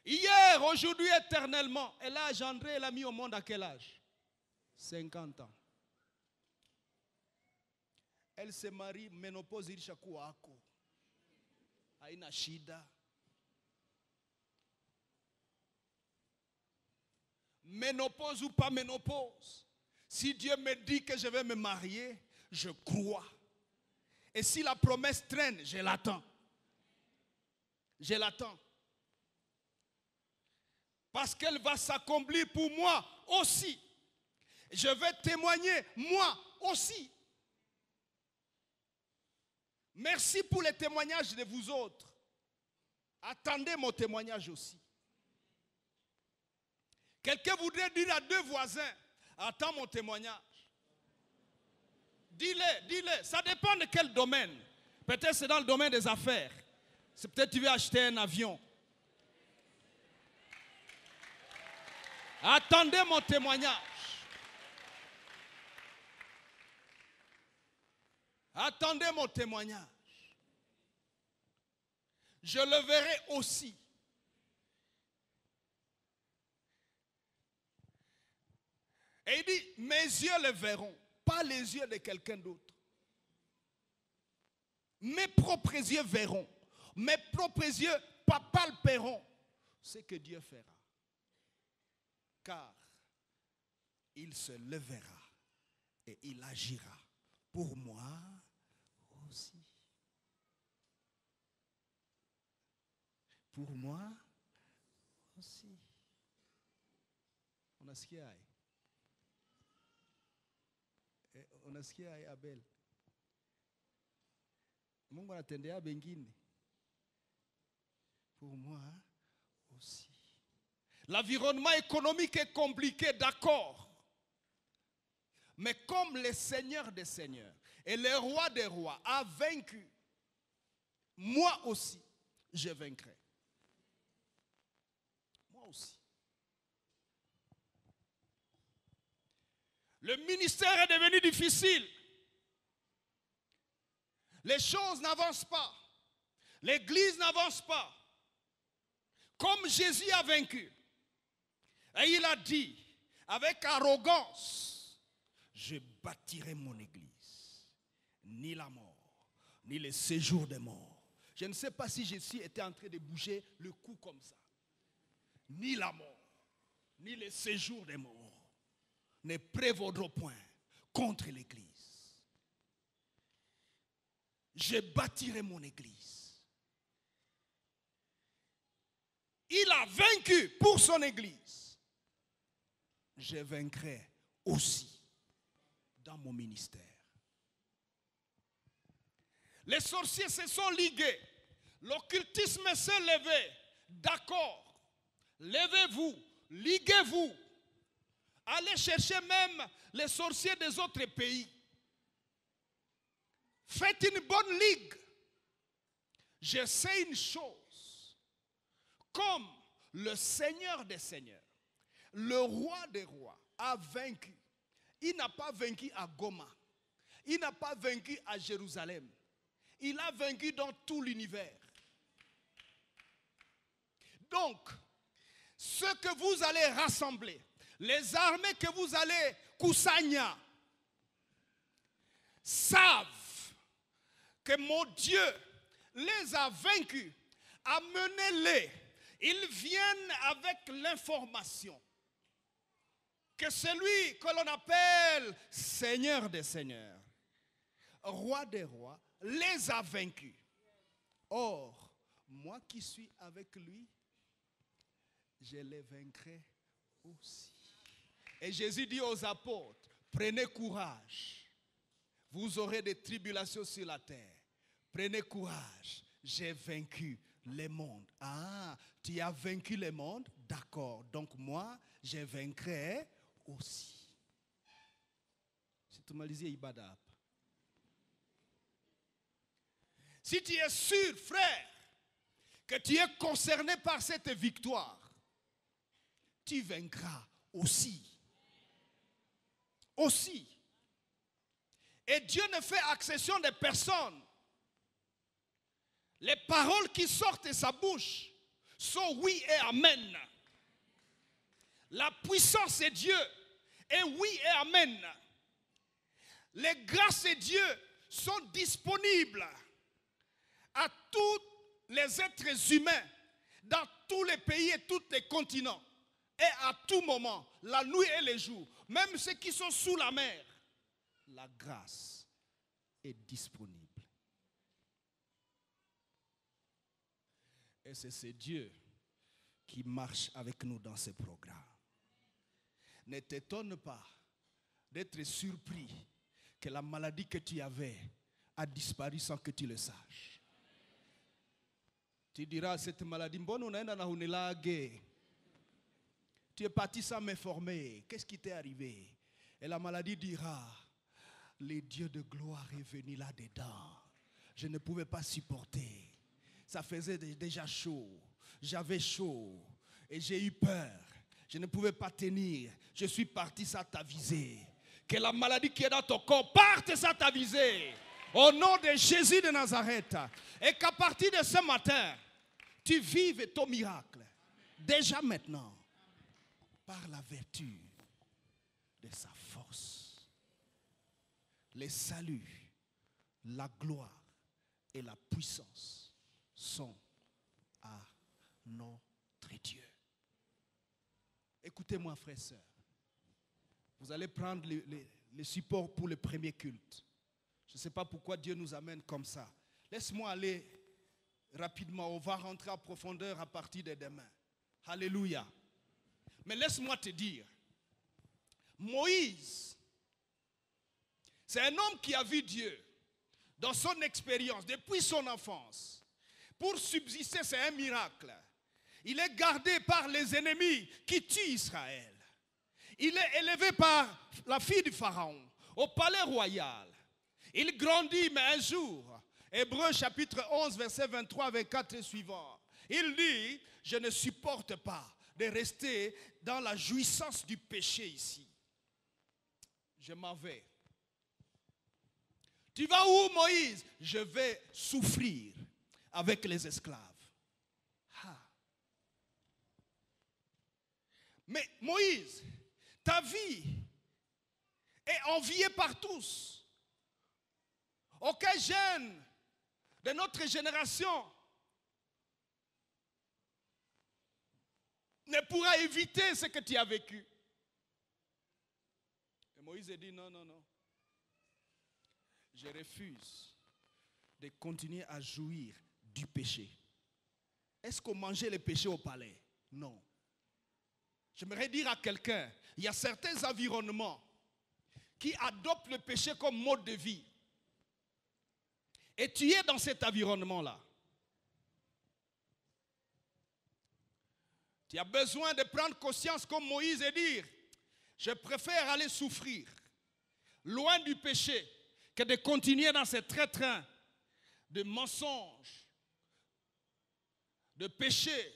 Hier, aujourd'hui, éternellement. Elle a engendré, elle a mis au monde à quel âge? 50 ans. Elle se marie, ménopause ilishaku wako. Haina shida. Ménopause ou pas ménopause. Si Dieu me dit que je vais me marier, je crois. Et si la promesse traîne, je l'attends. Je l'attends. Parce qu'elle va s'accomplir pour moi aussi. Je vais témoigner moi aussi. Merci pour les témoignages de vous autres. Attendez mon témoignage aussi. Quelqu'un voudrait dire à deux voisins, attends mon témoignage. Dis-le, dis-le. Ça dépend de quel domaine. Peut-être c'est dans le domaine des affaires. C'est peut-être tu veux acheter un avion. Attendez mon témoignage. Attendez mon témoignage. Je le verrai aussi. Et il dit, mes yeux le verront, pas les yeux de quelqu'un d'autre. Mes propres yeux verront, mes propres yeux palperont ce que Dieu fera. Car il se lèvera et il agira pour moi aussi. Pour moi aussi. On a ce qu'il y a. On a ce qu'il y a, Abel. Mungu anatendea bengine. Pour moi aussi. L'environnement économique est compliqué, d'accord. Mais comme le Seigneur des Seigneurs et le Roi des Rois a vaincu, moi aussi, je vaincrai. Moi aussi. Le ministère est devenu difficile. Les choses n'avancent pas. L'église n'avance pas. Comme Jésus a vaincu. Et il a dit, avec arrogance, je bâtirai mon église. Ni la mort, ni le séjour des morts. Je ne sais pas si Jésus était en train de bouger le cou comme ça. Ni la mort, ni le séjour des morts ne prévaudront point contre l'église. je bâtirai mon église. Il a vaincu pour son église. Je vaincrai aussi dans mon ministère. Les sorciers se sont ligués. L'occultisme s'est levé. D'accord. Levez-vous. Liguez-vous. Allez chercher même les sorciers des autres pays. Faites une bonne ligue. Je sais une chose. Comme le Seigneur des Seigneurs, le Roi des Rois a vaincu. Il n'a pas vaincu à Goma. Il n'a pas vaincu à Jérusalem. Il a vaincu dans tout l'univers. Donc, ce que vous allez rassembler, les armées que vous allez kusanya, savent que mon Dieu les a vaincus. Amenez-les. Ils viennent avec l'information que celui que l'on appelle Seigneur des Seigneurs, Roi des Rois, les a vaincus. Or, moi qui suis avec lui, je les vaincrai aussi. Et Jésus dit aux apôtres, prenez courage. Vous aurez des tribulations sur la terre. Prenez courage. J'ai vaincu le monde. Ah, tu as vaincu le monde? D'accord. Donc moi, je vaincrai aussi. Si tu me disais Ibadap. Si tu es sûr, frère, que tu es concerné par cette victoire, tu vaincras aussi. Aussi. Et Dieu ne fait accession de personne. Les paroles qui sortent de sa bouche sont oui et amen. La puissance est Dieu et oui et amen. Les grâces de Dieu sont disponibles à tous les êtres humains dans tous les pays et tous les continents et à tout moment, la nuit et le jour, même ceux qui sont sous la mer, la grâce est disponible. Et c'est ce Dieu qui marche avec nous dans ce programme. Ne t'étonne pas d'être surpris que la maladie que tu avais a disparu sans que tu le saches. Tu diras, cette maladie, tu es parti sans m'informer. Qu'est-ce qui t'est arrivé? Et la maladie dira, le Dieu de gloire est venu là-dedans. Je ne pouvais pas supporter. Ça faisait déjà chaud. J'avais chaud. Et j'ai eu peur. Je ne pouvais pas tenir. Je suis parti sans t'aviser. Que la maladie qui est dans ton corps parte sans t'aviser. Au nom de Jésus de Nazareth. Et qu'à partir de ce matin, tu vives ton miracle. Déjà maintenant. Par la vertu de sa force. Le salut, la gloire et la puissance sont à notre Dieu. Écoutez-moi, frères et sœurs. Vous allez prendre les supports pour le premier culte. Je ne sais pas pourquoi Dieu nous amène comme ça. Laisse-moi aller rapidement. On va rentrer en profondeur à partir de demain. Alléluia. Mais laisse-moi te dire, Moïse, c'est un homme qui a vu Dieu dans son expérience, depuis son enfance. Pour subsister, c'est un miracle. Il est gardé par les ennemis qui tuent Israël. Il est élevé par la fille du Pharaon au palais royal. Il grandit, mais un jour, Hébreux chapitre 11, verset 23, 24 et suivant, il dit, je ne supporte pas de rester dans la jouissance du péché ici. Je m'en vais. Tu vas où, Moïse? Je vais souffrir avec les esclaves. Ah. Mais Moïse, ta vie est enviée par tous. Aucun jeune de notre génération ne pourra éviter ce que tu as vécu. Et Moïse a dit non, non, non. Je refuse de continuer à jouir du péché. Est-ce qu'on mangeait le péché au palais? Non. J'aimerais dire à quelqu'un, il y a certains environnements qui adoptent le péché comme mode de vie. Et tu es dans cet environnement-là. Tu as besoin de prendre conscience comme Moïse et dire, je préfère aller souffrir loin du péché que de continuer dans ce train de mensonges, de péché,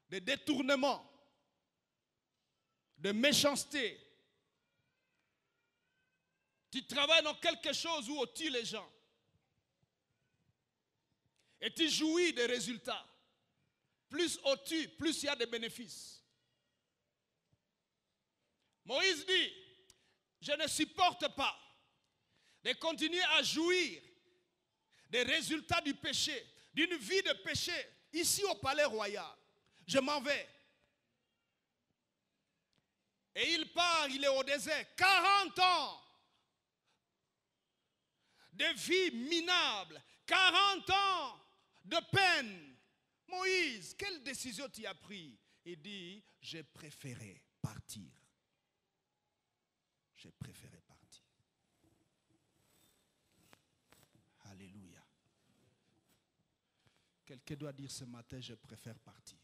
de détournement, de méchanceté. Tu travailles dans quelque chose où on tue les gens. Et tu jouis des résultats. Plus on tue, plus il y a de bénéfices. Moïse dit, je ne supporte pas de continuer à jouir des résultats du péché, d'une vie de péché, ici au palais royal. Je m'en vais. Et il part, il est au désert. 40 ans de vie minable. 40 ans de peine. Moïse, quelle décision tu as prise? Il dit, j'ai préféré partir. J'ai préféré partir. Alléluia. Quelqu'un doit dire ce matin, je préfère partir.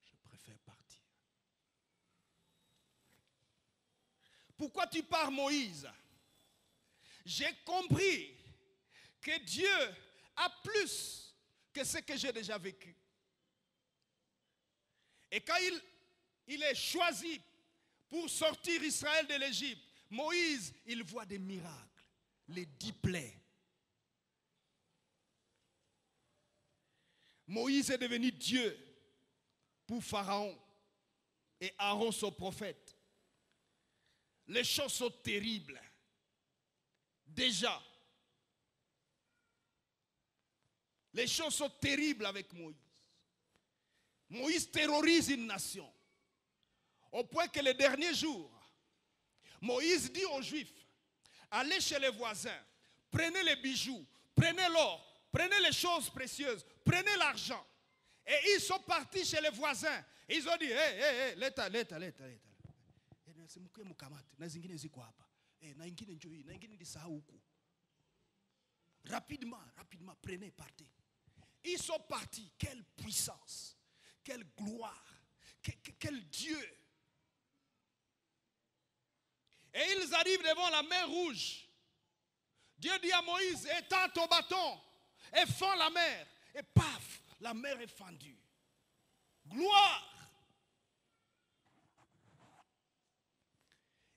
Je préfère partir. Pourquoi tu pars, Moïse? J'ai compris que Dieu a plus que ce que j'ai déjà vécu. Et quand il est choisi pour sortir Israël de l'Égypte, Moïse, il voit des miracles, les 10 plaies. Moïse est devenu Dieu pour Pharaon et Aaron son prophète. Les choses sont terribles. Déjà, les choses sont terribles avec Moïse. Moïse terrorise une nation. Au point que les derniers jours, Moïse dit aux Juifs, allez chez les voisins, prenez les bijoux, prenez l'or, prenez les choses précieuses, prenez l'argent. Et ils sont partis chez les voisins. Ils ont dit, l'État. Rapidement, prenez, partez. Ils sont partis. Quelle puissance, quelle gloire, quel Dieu. Et ils arrivent devant la mer Rouge. Dieu dit à Moïse, étends ton bâton et fends la mer. Et paf, la mer est fendue. Gloire.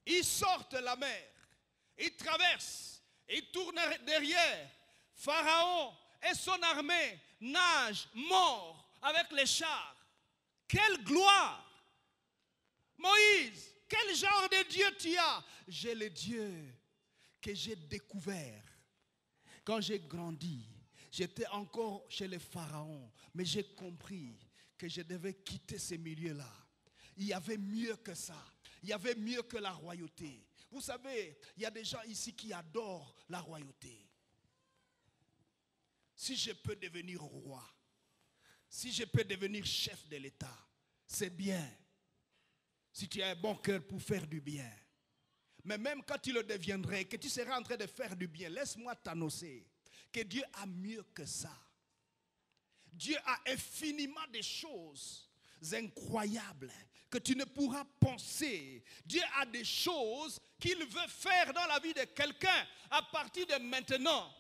Ils sortent la mer. Ils traversent. Ils tournent derrière. Pharaon et son armée nagent morts avec les chars. Quelle gloire! Moïse, quel genre de Dieu tu as? J'ai le Dieu que j'ai découvert. Quand j'ai grandi, j'étais encore chez les pharaons, mais j'ai compris que je devais quitter ces milieux-là. Il y avait mieux que ça. Il y avait mieux que la royauté. Vous savez, il y a des gens ici qui adorent la royauté. Si je peux devenir roi, si je peux devenir chef de l'État, c'est bien. Si tu as un bon cœur pour faire du bien. Mais même quand tu le deviendrais, que tu seras en train de faire du bien, laisse-moi t'annoncer que Dieu a mieux que ça. Dieu a infiniment de choses incroyables que tu ne pourras penser. Dieu a des choses qu'il veut faire dans la vie de quelqu'un à partir de maintenant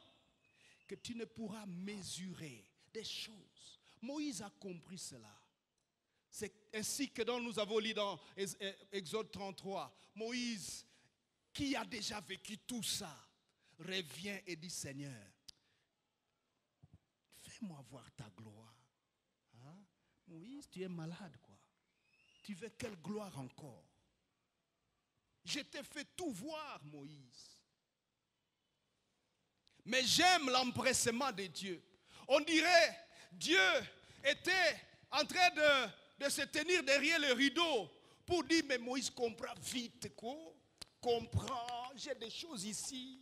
que tu ne pourras mesurer. Des choses. Moïse a compris cela. C'est ainsi que nous avons lu dans Exode 33. Moïse, qui a déjà vécu tout ça, revient et dit, Seigneur, fais-moi voir ta gloire. Hein? Moïse, tu es malade, quoi. Tu veux quelle gloire encore? Je t'ai fait tout voir, Moïse. Mais j'aime l'empressement de Dieu. On dirait, Dieu était en train de se tenir derrière le rideau pour dire, mais Moïse comprend vite, quoi. Comprends. j'ai des choses ici.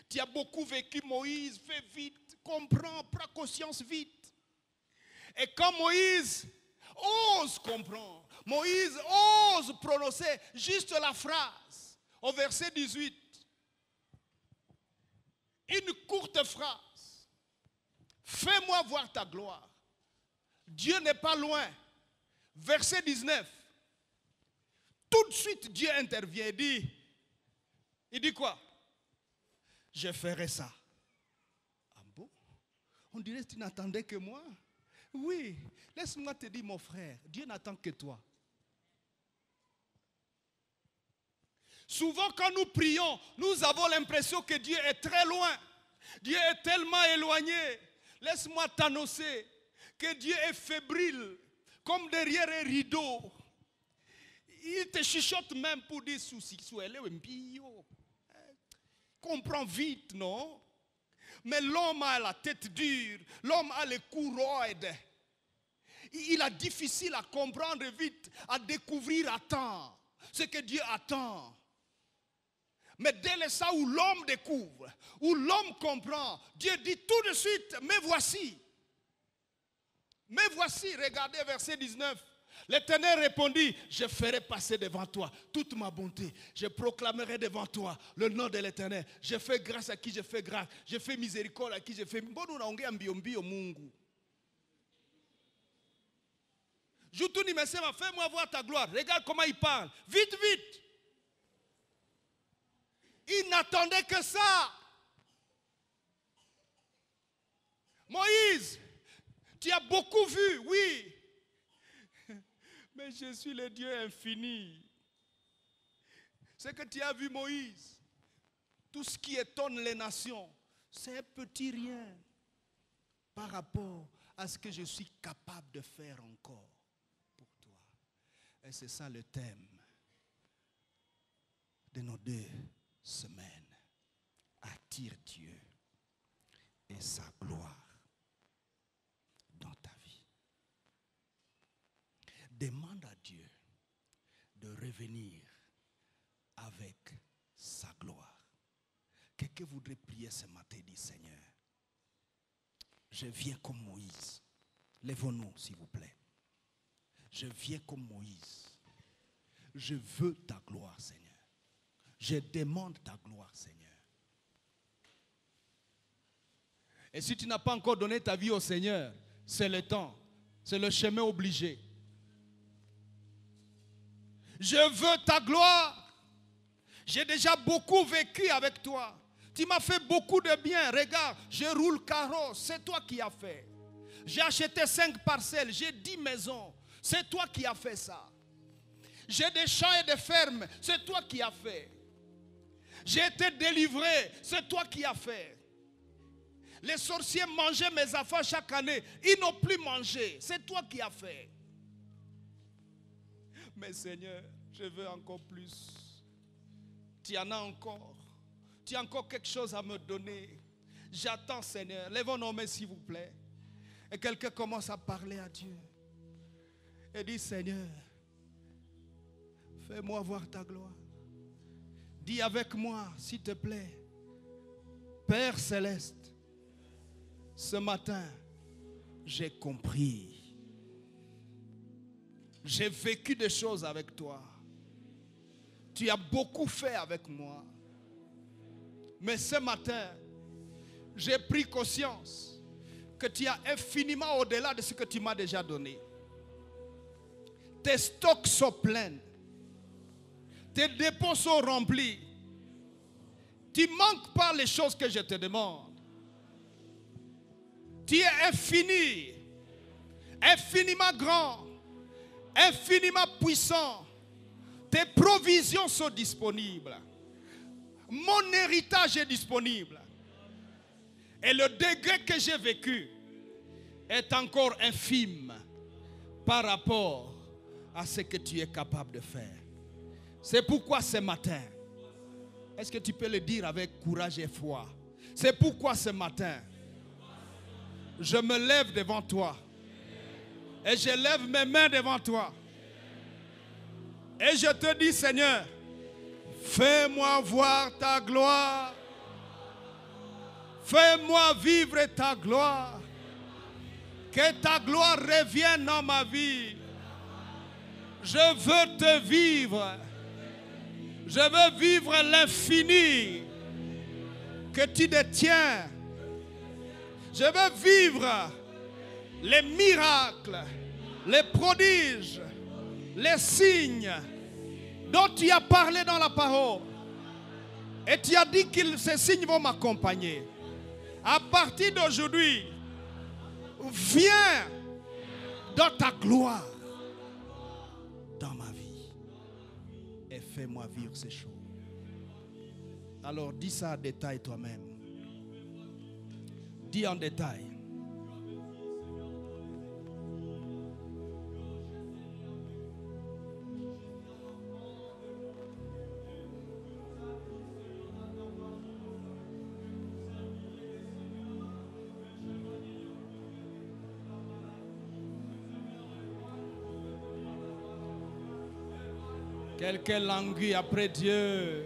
Tu as beaucoup vécu, Moïse, fais vite, comprends, prends conscience vite. Et quand Moïse ose comprendre, Moïse ose prononcer juste la phrase, au verset 18, une courte phrase, fais-moi voir ta gloire. Dieu n'est pas loin. Verset 19, tout de suite Dieu intervient et il dit quoi? Je ferai ça. Ah bon? On dirait que tu n'attendais que moi. Oui, laisse-moi te dire mon frère, Dieu n'attend que toi. Souvent quand nous prions, nous avons l'impression que Dieu est très loin. Dieu est tellement éloigné. Laisse-moi t'annoncer que Dieu est fébrile, comme derrière un rideau. Il te chuchote même pour dire souci. Comprends vite, non? Mais l'homme a la tête dure, l'homme a les coups roides. Il est difficile à comprendre vite, à découvrir à temps ce que Dieu attend. Mais dès l'instant où l'homme découvre, où l'homme comprend, Dieu dit tout de suite, mais voici. Mais voici, regardez verset 19. L'Éternel répondit, je ferai passer devant toi toute ma bonté. Je proclamerai devant toi le nom de l'Éternel. Je fais grâce à qui je fais grâce. Je fais miséricorde à qui je fais. Fais-moi voir ta gloire. Regarde comment il parle. Vite, vite. Il n'attendait que ça. Moïse, tu as beaucoup vu, oui. Mais je suis le Dieu infini. Ce que tu as vu, Moïse, tout ce qui étonne les nations, c'est un petit rien par rapport à ce que je suis capable de faire encore pour toi. Et c'est ça le thème de nos 2 semaines. Attire Dieu et sa gloire dans ta vie. Demande à Dieu de revenir avec sa gloire. Quelqu'un voudrait prier ce matin et dire, Seigneur, je viens comme Moïse. Lèvons-nous, s'il vous plaît. Je viens comme Moïse. Je veux ta gloire, Seigneur. Je demande ta gloire, Seigneur. Et si tu n'as pas encore donné ta vie au Seigneur, c'est le temps. C'est le chemin obligé. Je veux ta gloire. J'ai déjà beaucoup vécu avec toi. Tu m'as fait beaucoup de bien. Regarde, je roule carrosse. C'est toi qui as fait. J'ai acheté 5 parcelles. J'ai 10 maisons. C'est toi qui as fait ça. J'ai des champs et des fermes. C'est toi qui as fait. J'ai été délivré. C'est toi qui as fait. Les sorciers mangeaient mes enfants chaque année. Ils n'ont plus mangé. C'est toi qui as fait. Mais Seigneur, je veux encore plus. Tu en as encore. Tu as encore quelque chose à me donner. J'attends, Seigneur. Lèvons nos mains, s'il vous plaît. Et quelqu'un commence à parler à Dieu. Et dit, Seigneur, fais-moi voir ta gloire. Dis avec moi, s'il te plaît. Père céleste, ce matin, j'ai compris. J'ai vécu des choses avec toi. Tu as beaucoup fait avec moi. Mais ce matin, j'ai pris conscience que tu as infiniment au-delà de ce que tu m'as déjà donné. Tes stocks sont pleins. Tes dépôts sont remplis. Tu ne manques pas les choses que je te demande. Tu es infini, infiniment grand, infiniment puissant. Tes provisions sont disponibles. Mon héritage est disponible. Et le degré que j'ai vécu est encore infime par rapport à ce que tu es capable de faire. C'est pourquoi ce matin, est-ce que tu peux le dire avec courage et foi? C'est pourquoi ce matin, je me lève devant toi. Et je lève mes mains devant toi. Et je te dis, Seigneur, Fais-moi voir ta gloire. Fais-moi vivre ta gloire. Que ta gloire revienne dans ma vie. Je veux te vivre. Je veux vivre l'infini que tu détiens. Je veux vivre les miracles, les prodiges, les signes dont tu as parlé dans la parole. Et tu as dit que ces signes vont m'accompagner. À partir d'aujourd'hui, viens dans ta gloire dans ma vie et fais-moi vivre ces choses. Alors dis ça en détail toi-même. Dis en détail. Quelqu'un languit après Dieu.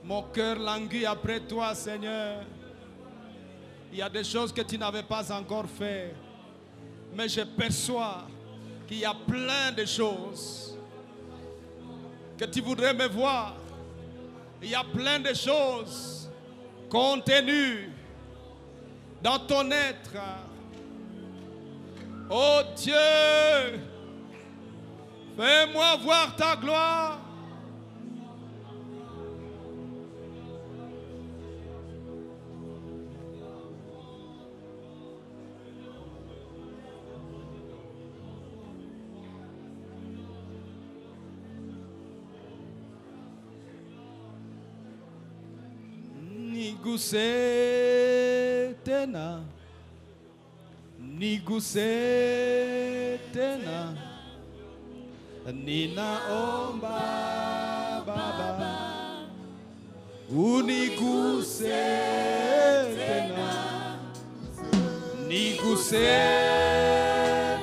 Mon cœur languit après toi, Seigneur. Il y a des choses que tu n'avais pas encore fait. Mais je perçois qu'il y a plein de choses que tu voudrais me voir. Il y a plein de choses contenues dans ton être. Oh Dieu, fais-moi voir ta gloire. Niguse tena, niguse tena, ninaomba Baba, uniguse tena, niguse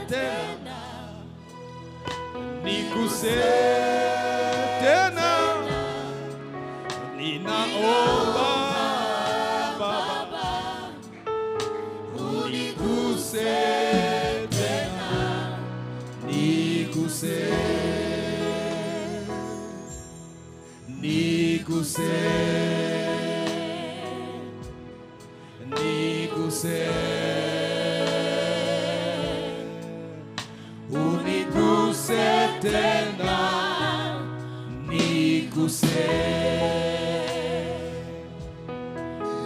tena, niguse tena, ninaomba Niguse, niguse, uniguse tena, niguse,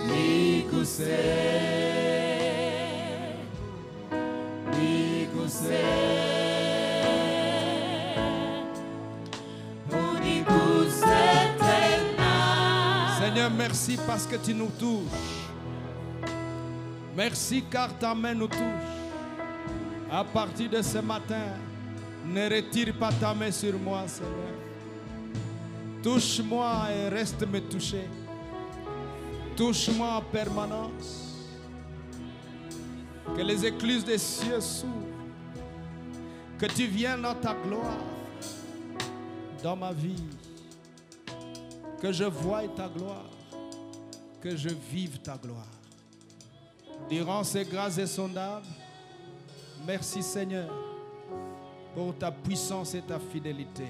niguse, niguse. Seigneur, merci parce que tu nous touches. Merci car ta main nous touche. À partir de ce matin, ne retire pas ta main sur moi, Seigneur. Touche-moi et reste me toucher. Touche-moi en permanence. Que les écluses des cieux s'ouvrent. Que tu viennes dans ta gloire, dans ma vie. Que je voie ta gloire, que je vive ta gloire. Durant ces grâces insondables, merci Seigneur pour ta puissance et ta fidélité.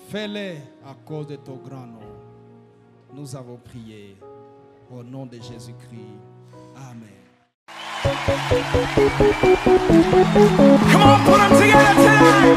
Fais-les à cause de ton grand nom. Nous avons prié au nom de Jésus-Christ. Amen. Come on, put them together tonight.